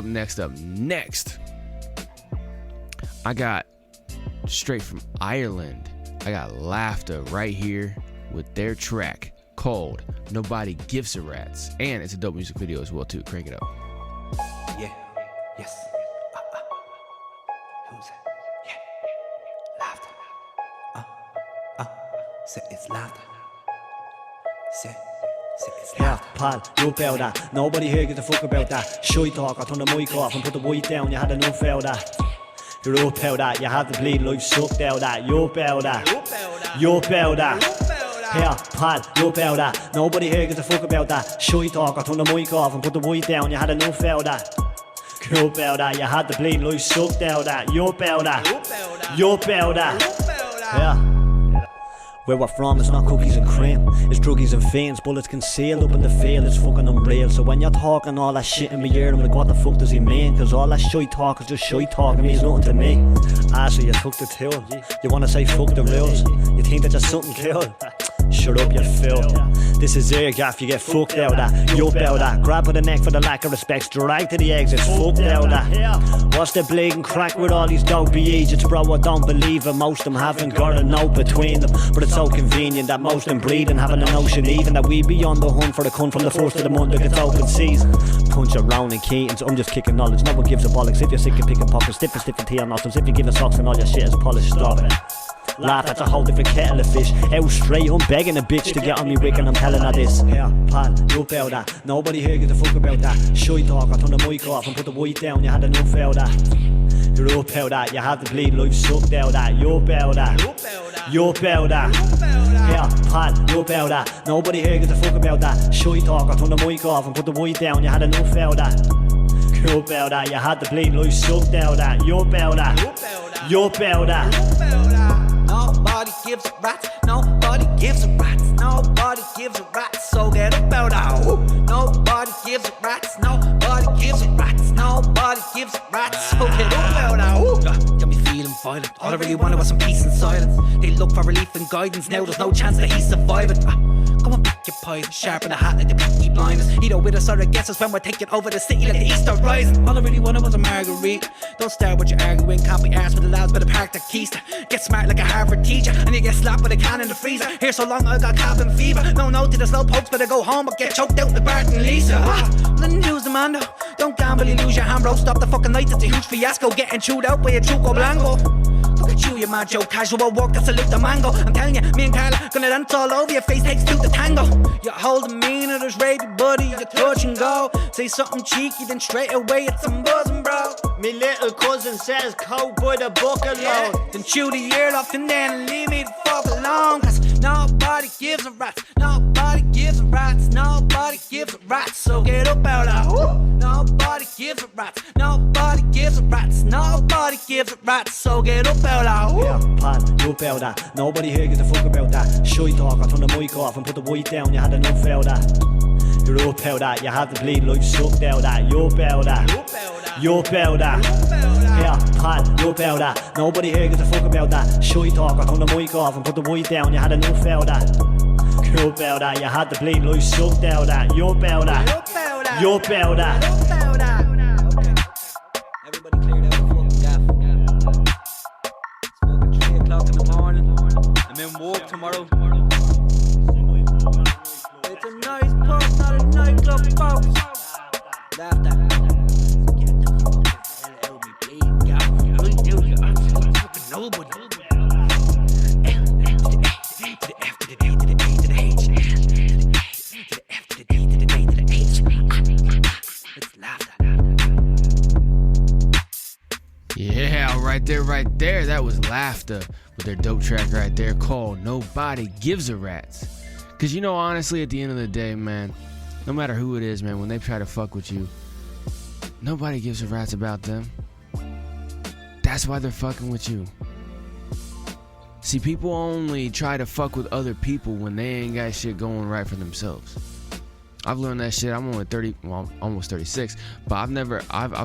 Speaker 3: I got straight from Ireland. I got LafDah right here with their track called Nobody Gives a Rats. And it's a dope music video as well, too. Crank it up.
Speaker 13: Yeah, yes. Who's that? Yeah, LafDah. Say it's LafDah.
Speaker 11: Yeah, pal, you about that. Nobody here gives a fuck about that. Shy talk, I turn the mic off and put the white down. You had enough out that. You're up out that. You have the bleed life sucked out that. You about that. You about that. Yeah, pal, you about that. Nobody here gives a fuck about that. Shy talk, I turn the mic off and put the white down. You had enough out that. You about that. You had the bleed life sucked out that. You about that. You about that. Yeah. Where we're from, it's not cookies and cream. It's druggies and fiends, bullets concealed up in the field. It's fucking unreal. So when you're talking all that shit in my ear, I'm like, what the fuck does he mean? Cause all that shy talk is just shy talk, it means nothing to me. So you took the tool. You wanna say fuck the rules. You think that you're something cool. Shut up, you fool. This is air gaff, you get fucked out that. You about that. Grab by the neck for the lack of respect. Drag to the exits, fucked out that. What's the blatant crack with all these dopey agents, bro? I don't believe it. Most of them haven't got a note between them. But it's so convenient that most of them breeding, having a notion even that we be on the hunt for the cunt from the first of the month that gets open season. Punch around and Keatons, I'm just kicking knowledge. No one gives a bollocks. If you're sick of picking pockets, stiff and tea on nostrils. If you give a socks and all your shit is polished, stop it. Laugh, that's a whole different kettle of fish. Out straight, I'm begging a bitch to get on me wick and I'm telling her this. Yeah, pal, you about that. Nobody here gives a fuck about that. Shy talk, I turn the mic off and put the white down. You had enough out that. You're up out that. You had the bleed life sucked out that. You about that. You about that. Yeah, pal, you about that. Nobody here gives a fuck about that. Shy talk, I turn the mic off and put the white down. You had enough out that. You about that. You had the bleed life sucked out that. You about that. You about that.
Speaker 14: Nobody gives a rat, nobody gives a rat, nobody gives a rat, so get about out. Nobody gives a rat, nobody gives a rat, nobody gives a rat, so get about out. Got me feeling violent, all I really wanted was some peace and silence. They look for relief and guidance, now there's no chance that he's surviving. Come on, pick your poison, sharpen the hat like the Peaky Blinders. Either with us or against us when we're taking over the city like the Easter Rising. All I really wanted was a marguerite. Don't start what you're arguing, can't be arsed with the lads by the park that keys. Get smart like a Harvard teacher, and you get slapped with a can in the freezer. Here so long I got cabin fever. No to the slow pokes, better go home or get choked out with Bart and Lisa. Nothing to use the man though. Don't gamble, you lose your hand, bro. Stop the fucking night, it's a huge fiasco. Getting chewed out by a Truco Blanco. Look at you macho, casual work, that's a lift of mango. I'm telling you, me and Carla gonna dance all over your face, takes two to tango. You're holding me and there's rapey buddy, you touch and go. Say something cheeky, then straight away it's some buzzing, bro.
Speaker 11: Me little cousin says coke by the bucket load.
Speaker 14: Then chew the ear off and then leave me the fuck alone. Cause nobody gives a rat, nobody gives a rat, nobody gives a rat, so get up out of. Nobody gives a rat, nobody gives a rat, nobody gives a rat, so get up out of.
Speaker 11: Yeah, pal, you about that. Nobody here gives a fuck about that. Shy talk, I turn the mic off and put the white down. You had enough out that. You're up out that. You had the bleed life sucked out that. You about that. You about that. Yeah, pal, you about that. Nobody here gives a fuck about that. Shy talk, I turn the mic off and put the white down. You had enough out that. You about that. You had the bleed life sucked out that. You about that. You about that.
Speaker 14: Everybody cleared out the fucking gaff. It's fucking 3 o'clock in the morning. I'm in work tomorrow. It's a nice pub, not a nightclub, folks. LafDah. Get the fucking hell out of me, please, gaff. Right now, you're absolutely fucking nobody. L to the F to the D to the A to the H. To the F to the D to the A to the H. It's LafDah.
Speaker 3: Yeah, right there. That was LafDah with their dope track right there called Nobody Gives a Rats. Because, you know, honestly, at the end of the day, man, no matter who it is, man, when they try to fuck with you, nobody gives a rat's about them. That's why they're fucking with you. See, people only try to fuck with other people when they ain't got shit going right for themselves. I've learned that shit. I'm only 30, well, I'm almost 36, but I've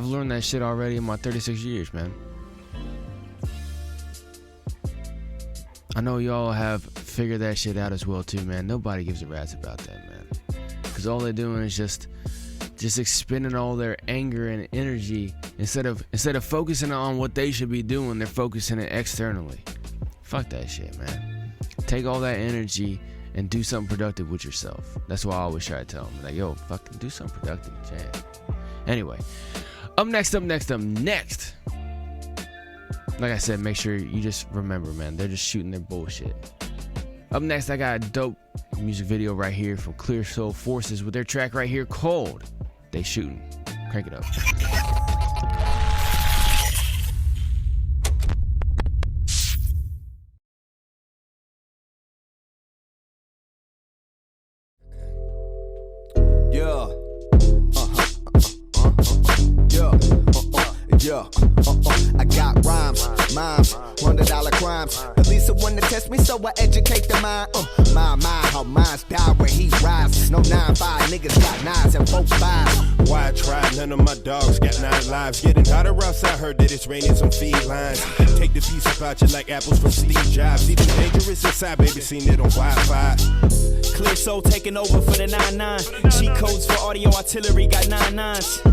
Speaker 3: learned that shit already in my 36 years, man. I know y'all have figured that shit out as well too, man. Nobody gives a rat's about that, man. Cause all they're doing is just expending all their anger and energy instead of focusing on what they should be doing. They're focusing it externally. Fuck that shit, man. Take all that energy and do something productive with yourself. That's why I always try to tell them, like, yo, fucking do something productive, Chad. Anyway, up next. Like I said, make sure you just remember, man, they're just shooting their bullshit. Up next, I got a dope music video right here from Clear Soul Forces with their track right here called They Shootin'. Crank it up.
Speaker 15: I got rhymes, mimes, $100 crimes. At least it wanna test me, so I educate the mind. My mind, how minds die where he rides. No 9-5, niggas got 9s and 4-5.
Speaker 10: Why try? None of my dogs got 9 lives. Getting hotter outside, heard that it's raining some felines. Take the piece about you like apples from Steve Jobs. Even dangerous inside, baby, seen it on Wi-Fi.
Speaker 16: Clear Soul taking over for the 9-9. Cheat codes for audio artillery got 9-9s.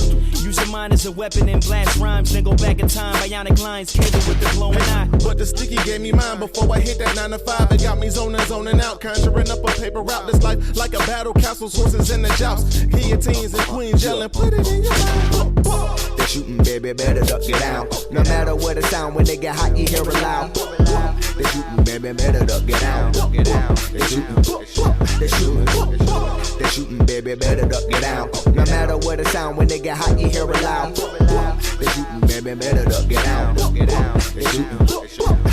Speaker 16: Use your mind as a weapon and blast rhymes. Then go back in time, bionic lines, cable with the glowing eye.
Speaker 17: But the sticky gave me mine before I hit that 9 to 5. It got me zoning out, conjuring up a paper route. This life like a battle, castles, horses in the joust. Guillotines and queens yelling, put it in your mouth.
Speaker 15: They shootin', baby, better duck it down. No matter what the sound, when they get hot, you hear it loud. They shootin', baby, better duck it down. They shootin', they shootin', they shootin', baby, better duck it down. No matter what the sound, when they get hot, you hear it loud. They shootin', baby, better duck it down. They shootin',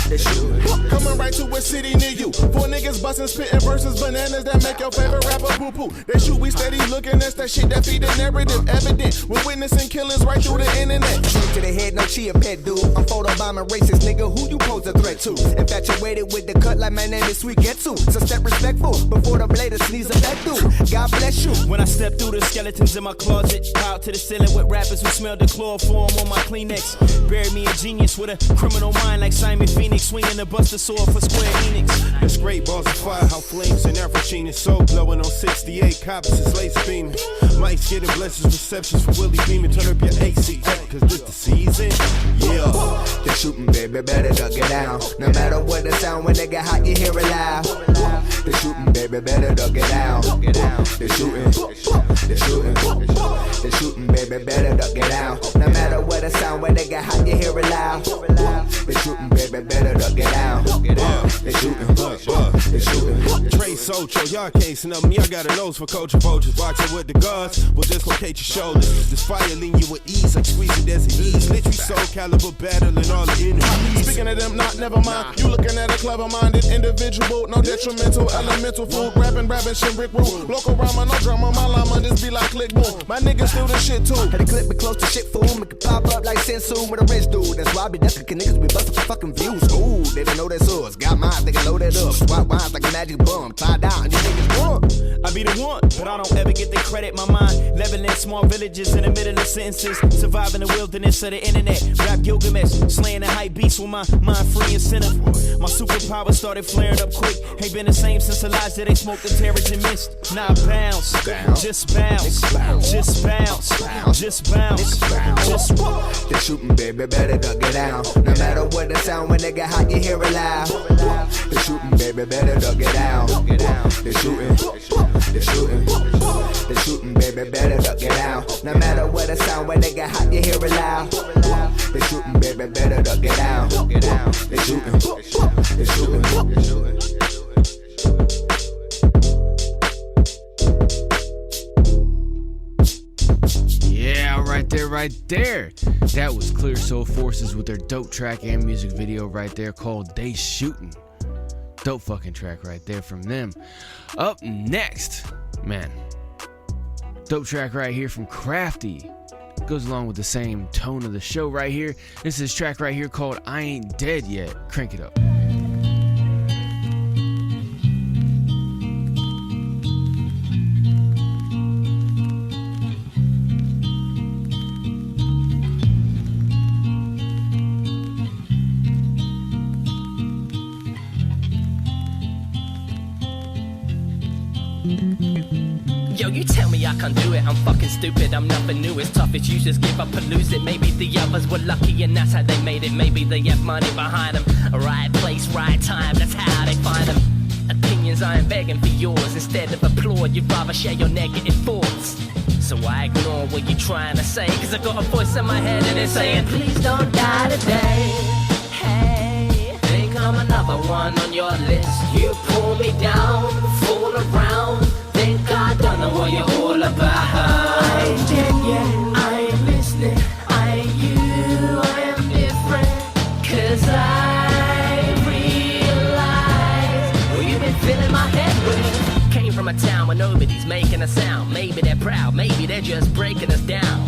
Speaker 15: they shootin'.
Speaker 17: Coming right to a city near you. 4 niggas bustin', spittin' verses, bananas that make your favorite rapper poo-poo. They shoot, we steady looking, that's that shit that feed the narrative. Evident, we're witnessing killings right through the internet.
Speaker 15: Shoot to the head, no chia pet, dude. I'm photobombing racist, nigga, who you pose a threat to? Infatuated with the cut like my name is Sweet Getsu. So step respectful before the blade of sneeze a back dude. God bless you.
Speaker 16: When I step through the skeletons in my closet, out to the ceiling with rappers who smell the chloroform on my Kleenex. Bury me a genius with a criminal mind like Simon Phoenix, swinging the Buster Sword for Square Enix.
Speaker 10: It's great balls of fire, how flames and Afrochine is so glowing on 68 coppers, it's laser beaming. Mike's getting blessings, receptions from Willie Beeman. Turn up your AC, cause this the season. Yeah.
Speaker 15: They shootin', baby, better duck it down. No matter what the sound, when they get hot, you hear it loud. They shootin', baby, better duck it down. They shootin', they shootin', they shootin', baby, better duck it down. No matter what the sound, when they get hot, you hear it loud. They shootin', baby, better duck it down. They shootin', they shootin'.
Speaker 10: Trey Socho, y'all can't snub me. I got a nose for culture vultures. Boxing with the guards will dislocate your shoulders. This fire lean you with ease, like squeezing desert ease. Literally soul caliber battling all the enemies.
Speaker 17: Speaking of them, not never mind. You looking at a clever-minded individual, no detrimental, elemental food. Rapping, shit, Rick Rule. Local rhyme, no drama, my llama, this be like click boom. My niggas still the shit too.
Speaker 15: Had to clip me close to shit fool, make it pop up like Sensu with a rich dude. That's why I be ducking niggas, we bustin' for fucking views. Ooh, they don't know that's us. Got mine, they can load it up. Swap wines like a magic bomb. Tie down, you niggas won.
Speaker 16: I be the one, but I don't ever get the credit. My mind leveling small villages in the middle of sentences. Surviving the wilderness of the internet. Rap Gilgamesh, slaying the hype beats with my mind free incentive. My superpower started flaring up quick. Ain't been the same since Elijah, they smoked the Terrigen mist. Now bounce, just bounce, just bounce, just bounce, just bounce.
Speaker 15: They shootin', baby, better duck it down. No matter what the sound, when they get hot, you hear it loud. They shootin', baby, better duck it down. They shootin', they shootin', they shootin', baby, better duck it down. No matter what the sound, when they get hot, you hear it loud. They shootin', baby, better duck it down. They shootin', they shootin', they shootin'.
Speaker 3: Yeah, right there. That was Clear Soul Forces with their dope track and music video right there called They Shootin'. Dope fucking track right there from them. Up next, man, dope track right here from Krafty. Goes along with the same tone of the show right here. This is track right here called I Ain't Dead Yet. Crank it up.
Speaker 6: Yo, you tell me I can't do it, I'm fucking stupid, I'm nothing new, it's tough, it's you just give up and lose it. Maybe the others were lucky and that's how they made it. Maybe they have money behind them. Right place, right time, that's how they find them. Opinions, I ain't begging for yours. Instead of applaud, you'd rather share your negative thoughts. So I ignore what you're trying to say, cause I got a voice in my head and it's saying, please don't die today. Hey, think I'm I'm another one on your list. You pull me down, fool around. Think I don't know what you're all about. I ain't dead yet, I ain't listening. I ain't you, I am different. Cause I realize what you've been filling my head with. Came from a town where nobody's making a sound. Maybe they're proud, maybe they're just breaking us down.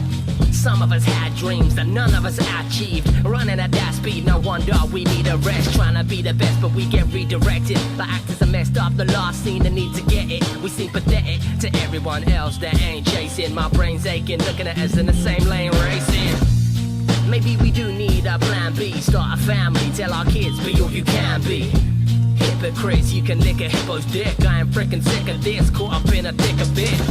Speaker 6: Some of us had dreams that none of us achieved. Running at that speed, no wonder we need a rest. Trying to be the best, but we get redirected. The actors are messed up, the last scene, the need to get it. We seem pathetic to everyone else that ain't chasing. My brain's aching, looking at us in the same lane racing. Maybe we do need a plan B. Start a family, tell our kids, be all you can be. Hypocrites, you can lick a hippo's dick. I am freaking sick of this, caught up in a thick of it.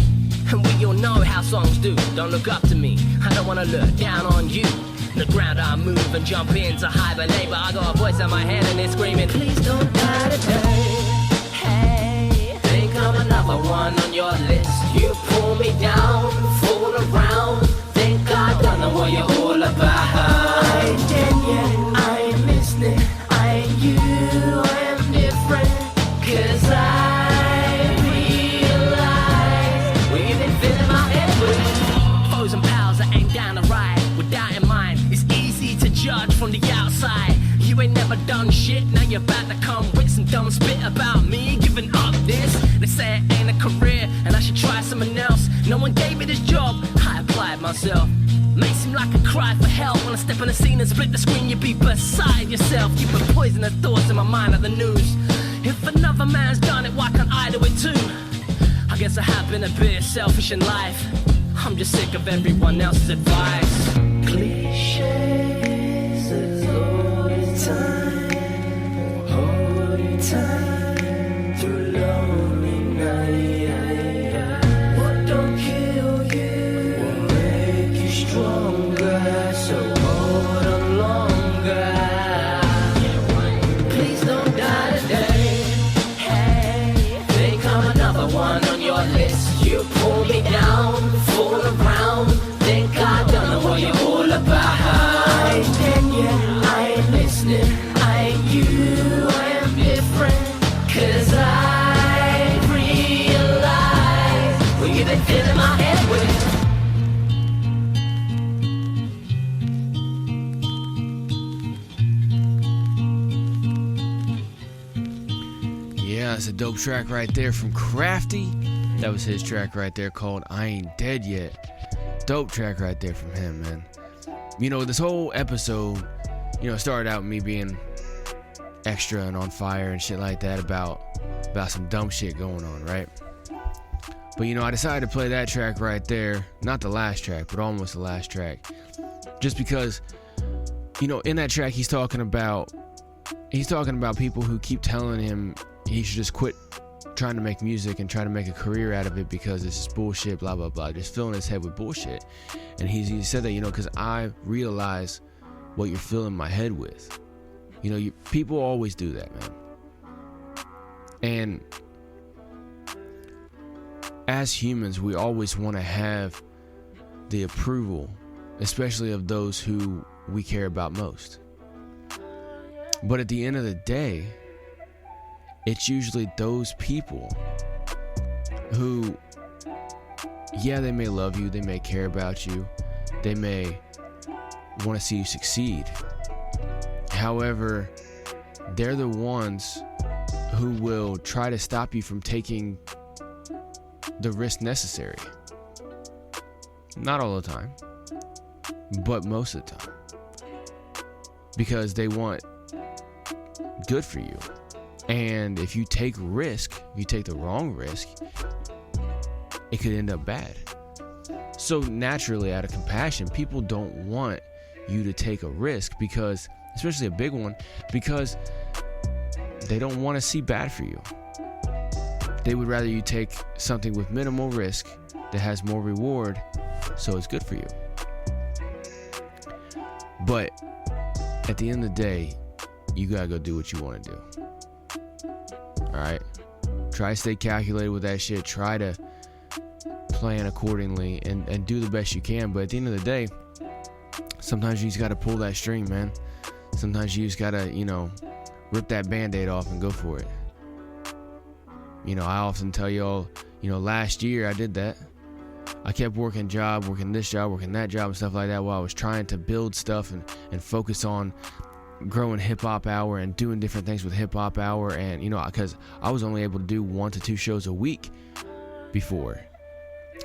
Speaker 6: And we all know how songs do. Don't look up to me, I don't wanna look down on you. The ground I move and jump into hibernate, but I got a voice in my head and it's screaming, please don't die today. Hey, think I'm another one on your list. You pull me down, fool around. Think I don't know what you're all about. I ain't dead yet, I ain't listening. I ain't you, I am different. Cause I foes and pals that ain't down to ride. With that in mind, it's easy to judge from the outside. You ain't never done shit, now you're about to come with some dumb spit about me giving up this. They say it ain't a career and I should try something else. No one gave me this job, I applied myself. May seem like a cry for help when I step on the scene and split the screen. You be beside yourself. You put poisonous thoughts in my mind like the news. If another man's done it, why can't I do it too? I guess I have been a bit selfish in life. I'm just sick of everyone else's advice. Clichés is all the time, all the time, through lonely night. What don't kill you will make you stronger, so hold on longer. Please don't die today. Hey, think I'm another one on your list. You pull me down, fool around. Think I don't know what you're all about. I ain't dead yet, I ain't listening. I ain't you, I am different. Cause I realize what you've been filling my head with.
Speaker 3: Yeah, that's a dope track right there from Krafty. That was his track right there called I Ain't Dead Yet. Dope track right there from him, man. You know, this whole episode, started out me being extra and on fire and shit like that about some dumb shit going on, right? But, I decided to play that track right there. Not the last track, but almost the last track. Just because, in that track he's talking about people who keep telling him he should just quit trying to make music and try to make a career out of it because it's just bullshit, blah, blah, blah. Just filling his head with bullshit. And he said that, because I realize what you're filling my head with. People always do that, man. And as humans, we always want to have the approval, especially of those who we care about most. But at the end of the day, it's usually those people who, yeah, they may love you, they may care about you, they may want to see you succeed. However, they're the ones who will try to stop you from taking the risk necessary. Not all the time, but most of the time. Because they want good for you. And if you take risk, if you take the wrong risk, it could end up bad. So naturally, out of compassion, people don't want you to take a risk because, especially a big one, because they don't want to see bad for you. They would rather you take something with minimal risk that has more reward, so it's good for you. But at the end of the day, you gotta go do what you want to do. Alright? Try to stay calculated with that shit. Try to plan accordingly and do the best you can. But at the end of the day, sometimes you just gotta pull that string, man. Sometimes you just gotta, rip that Band-Aid off and go for it. You know, I often tell y'all, you know, last year I did that. I kept working this job, working that job and stuff like that while I was trying to build stuff and focus on growing HipHop Hour and doing different things with HipHop Hour. And, you know, because I was only able to do 1 to 2 shows a week before.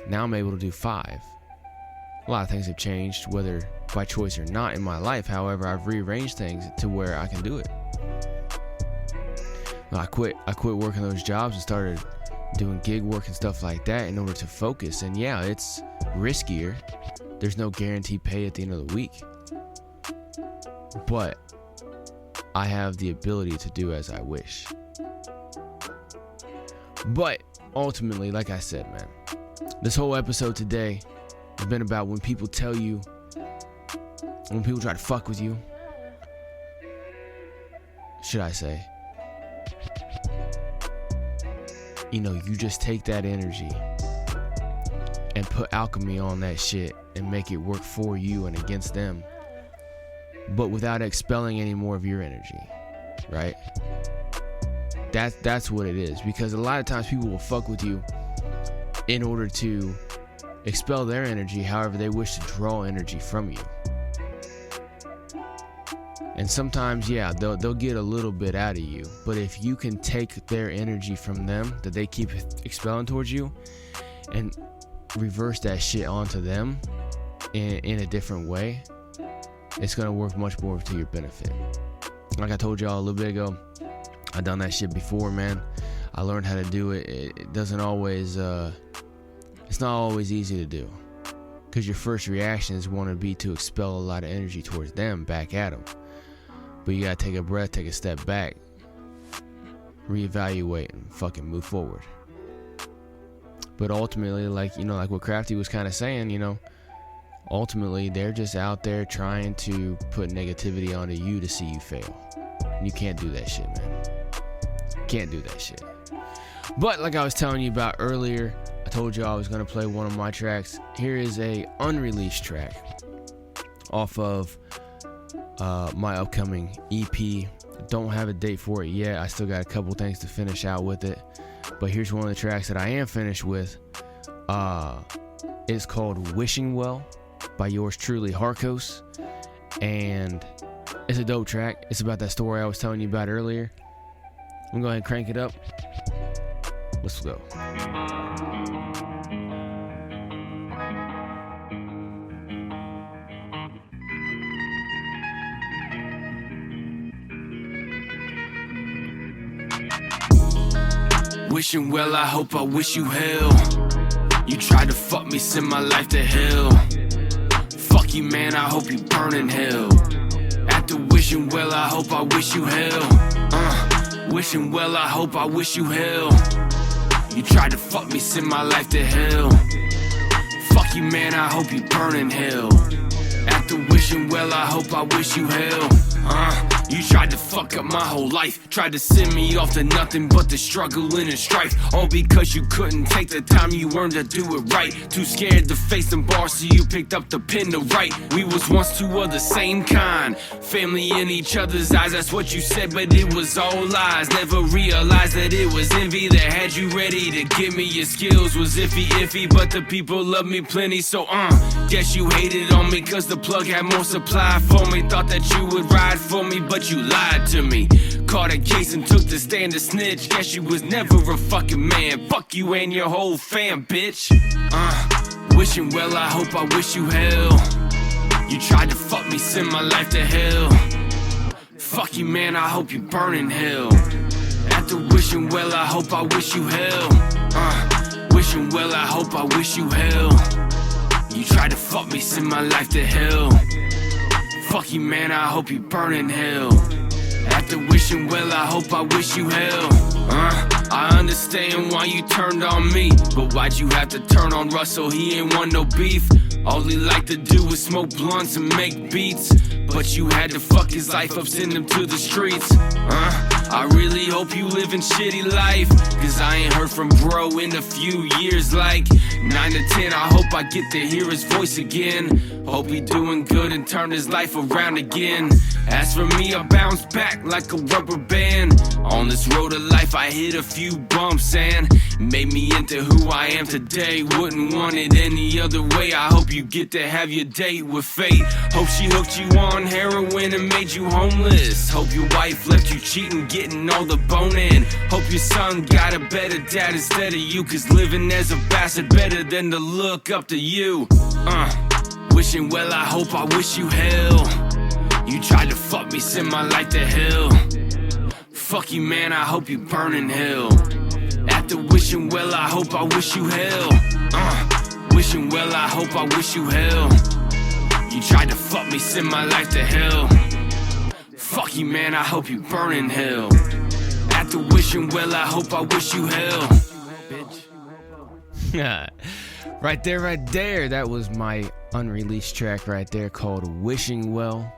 Speaker 3: Now I'm able to do 5. A lot of things have changed, whether by choice or not in my life. However, I've rearranged things to where I can do it. I quit working those jobs and started doing gig work and stuff like that in order to focus. And yeah, it's riskier. There's no guaranteed pay at the end of the week. But I have the ability to do as I wish. But ultimately, like I said, man, this whole episode today has been about when people tell you, when people try to fuck with you, should I say, you know, you just take that energy and put alchemy on that shit and make it work for you and against them, but without expelling any more of your energy, right? That's what it is. Because a lot of times people will fuck with you in order to expel their energy however they wish to draw energy from you. And sometimes, yeah, they'll get a little bit out of you. But if you can take their energy from them that they keep expelling towards you and reverse that shit onto them in a different way, it's going to work much more to your benefit. Like I told y'all a little bit ago, I done that shit before, man. I learned how to do it. It doesn't always, it's not always easy to do. Because your first reaction is want to be to expel a lot of energy towards them, back at them. But you gotta take a breath, take a step back, reevaluate, and fucking move forward. But ultimately, like what Krafty was kind of saying, you know, ultimately they're just out there trying to put negativity onto you to see you fail. And you can't do that shit, man. Can't do that shit. But like I was telling you about earlier, I told you I was gonna play one of my tracks. Here is a unreleased track off of my upcoming EP. Don't have a date for it yet. I still got a couple things to finish out with it. But here's one of the tracks that I am finished with. It's called Wishing Well by yours truly, Harkos. And it's a dope track. It's about that story I was telling you about earlier. I'm going to go ahead and crank it up. Let's go.
Speaker 1: Wishing well, I hope I wish you hell. You tried to fuck me, send my life to hell. Fuck you, man, I hope you burn in hell. After wishing well, I hope I wish you hell. Wishing well, I hope I wish you hell. You tried to fuck me, send my life to hell. Fuck you, man, I hope you burn in hell. After wishing well, I hope I wish you hell. You tried to fuck up my whole life. Tried to send me off to nothing but the struggle and the strife. All because you couldn't take the time you earned to do it right. Too scared to face them bars, so you picked up the pen to write. We was once two of the same kind, family in each other's eyes. That's what you said, but it was all lies. Never realized that it was envy that had you ready to give me. Your skills was iffy, but the people loved me plenty. So guess you hated on me cause the plug had more supply for me. Thought that you would ride for me, but you lied to me. Caught a case and took the stand to snitch. Guess you was never a fucking man. Fuck you and your whole fam, bitch. Wishing well, I hope I wish you hell. You tried to fuck me, send my life to hell. Fuck you, man, I hope you burn in hell. After wishing well, I hope I wish you hell. Wishing well, I hope I wish you hell. You tried to fuck me, send my life to hell. Fuck you, man, I hope you burn in hell. After wishing well, I hope I wish you hell. I understand why you turned on me, but why'd you have to turn on Russell? He ain't want no beef. All he liked to do was smoke blunts and make beats. But you had to fuck his life up, send him to the streets.
Speaker 3: I really hope you living shitty life, cause I ain't heard from bro in a few years. Like 9 to 10, I hope I get to hear his voice again. Hope he doing good and turn his life around again. As for me, I bounce back like a rubber band. On this road of life, I hit a few bumps and made me into who I am today. Wouldn't want it any other way. I hope you get to have your date with fate. Hope she hooked you on heroin and made you homeless. Hope your wife left you cheating, getting all the bone in. Hope your son got a better dad instead of you, cause living as a bastard better than to look up to you. Wishing well, I hope I wish you hell. You tried to fuck me, send my life to hell. Fuck you, man, I hope you burn in hell. After wishing well, I hope I wish you hell. Wishing well, I hope I wish you hell. You tried to fuck me, send my life to hell. Fuck you, man, I hope you burn in hell. After wishing well, I hope I wish you hell. Right there. That was my unreleased track right there called Wishing Well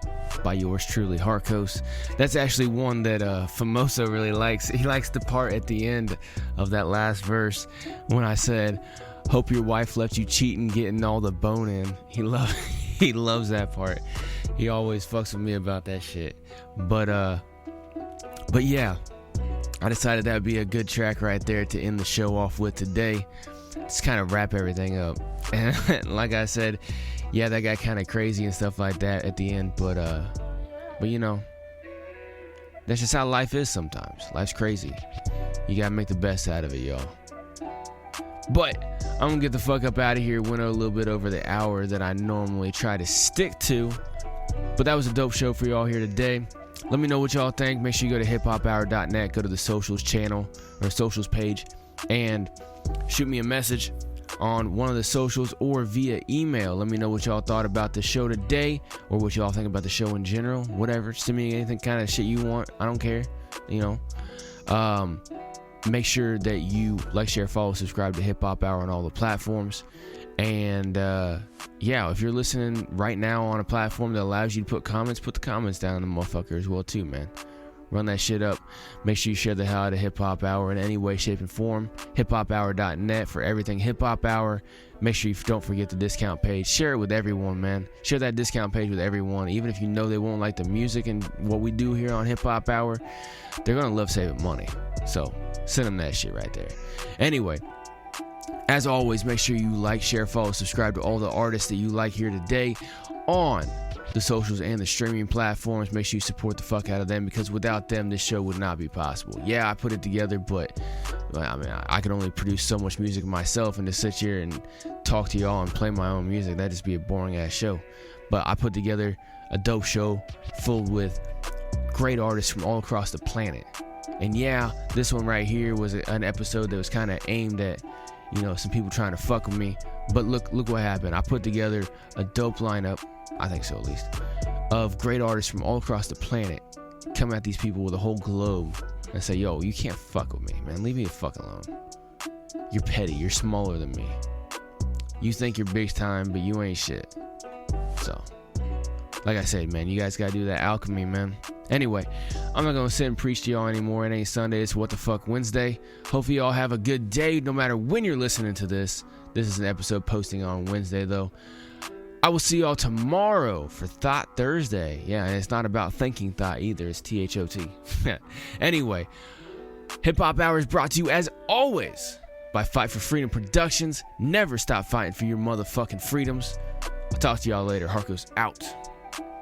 Speaker 3: by yours truly, Harkos. That's actually one that Famoso really likes. He likes the part at the end of that last verse when I said, hope your wife left you cheating, getting all the bone in. He loves that part. He always fucks with me about that shit. But yeah, I decided that would be a good track right there to end the show off with today. Just kind of wrap everything up. And like I said, yeah, that got kind of crazy and stuff like that at the end, but you know, that's just how life is sometimes. Life's crazy. You gotta make the best out of it, y'all. But I'm gonna get the fuck up out of here. Went a little bit over the hour that I normally try to stick to, but that was a dope show for y'all here today. Let me know what y'all think. Make sure you go to hiphophour.net, go to the socials channel or socials page, and shoot me a message on one of the socials or via email. Let me know what y'all thought about the show today, or what y'all think about the show in general. Whatever, send me anything kind of shit you want. I don't care, you know. Make sure that you like, share, follow, subscribe to Hip Hop Hour on all the platforms. And yeah, if you're listening right now on a platform that allows you to put comments, put the comments down in the motherfucker as well too, man. Run that shit up. Make sure you share the hell out of Hip Hop Hour in any way, shape, and form. HipHopHour.net for everything Hip Hop Hour. Make sure you don't forget the discount page. Share it with everyone, man. Share that discount page with everyone. Even if you know they won't like the music and what we do here on Hip Hop Hour, they're going to love saving money. So send them that shit right there. Anyway, as always, make sure you like, share, follow, subscribe to all the artists that you like here today on the socials and the streaming platforms. Make sure you support the fuck out of them, because without them, this show would not be possible. Yeah, I put it together, but I mean, I can only produce so much music myself, and to sit here and talk to y'all and play my own music, that'd just be a boring ass show. But I put together a dope show filled with great artists from all across the planet. And yeah, this one right here was an episode that was kind of aimed at, you know, some people trying to fuck with me. But look what happened. I put together a dope lineup, I think so at least, of great artists from all across the planet. Come at these people with a whole globe and say, yo, you can't fuck with me, man. Leave me the fuck alone. You're petty. You're smaller than me. You think you're big time, but you ain't shit. So, like I said, man, you guys gotta do that alchemy, man. Anyway, I'm not gonna sit and preach to y'all anymore. It ain't Sunday, it's What the Fuck Wednesday. Hopefully y'all have a good day no matter when you're listening to this. This is an episode posting on Wednesday, though. I will see y'all tomorrow for Thought Thursday. Yeah, and it's not about thinking thought either. It's THOT. Anyway, Hip Hop Hour is brought to you, as always, by Fight for Freedom Productions. Never stop fighting for your motherfucking freedoms. I'll talk to y'all later. Harkos out.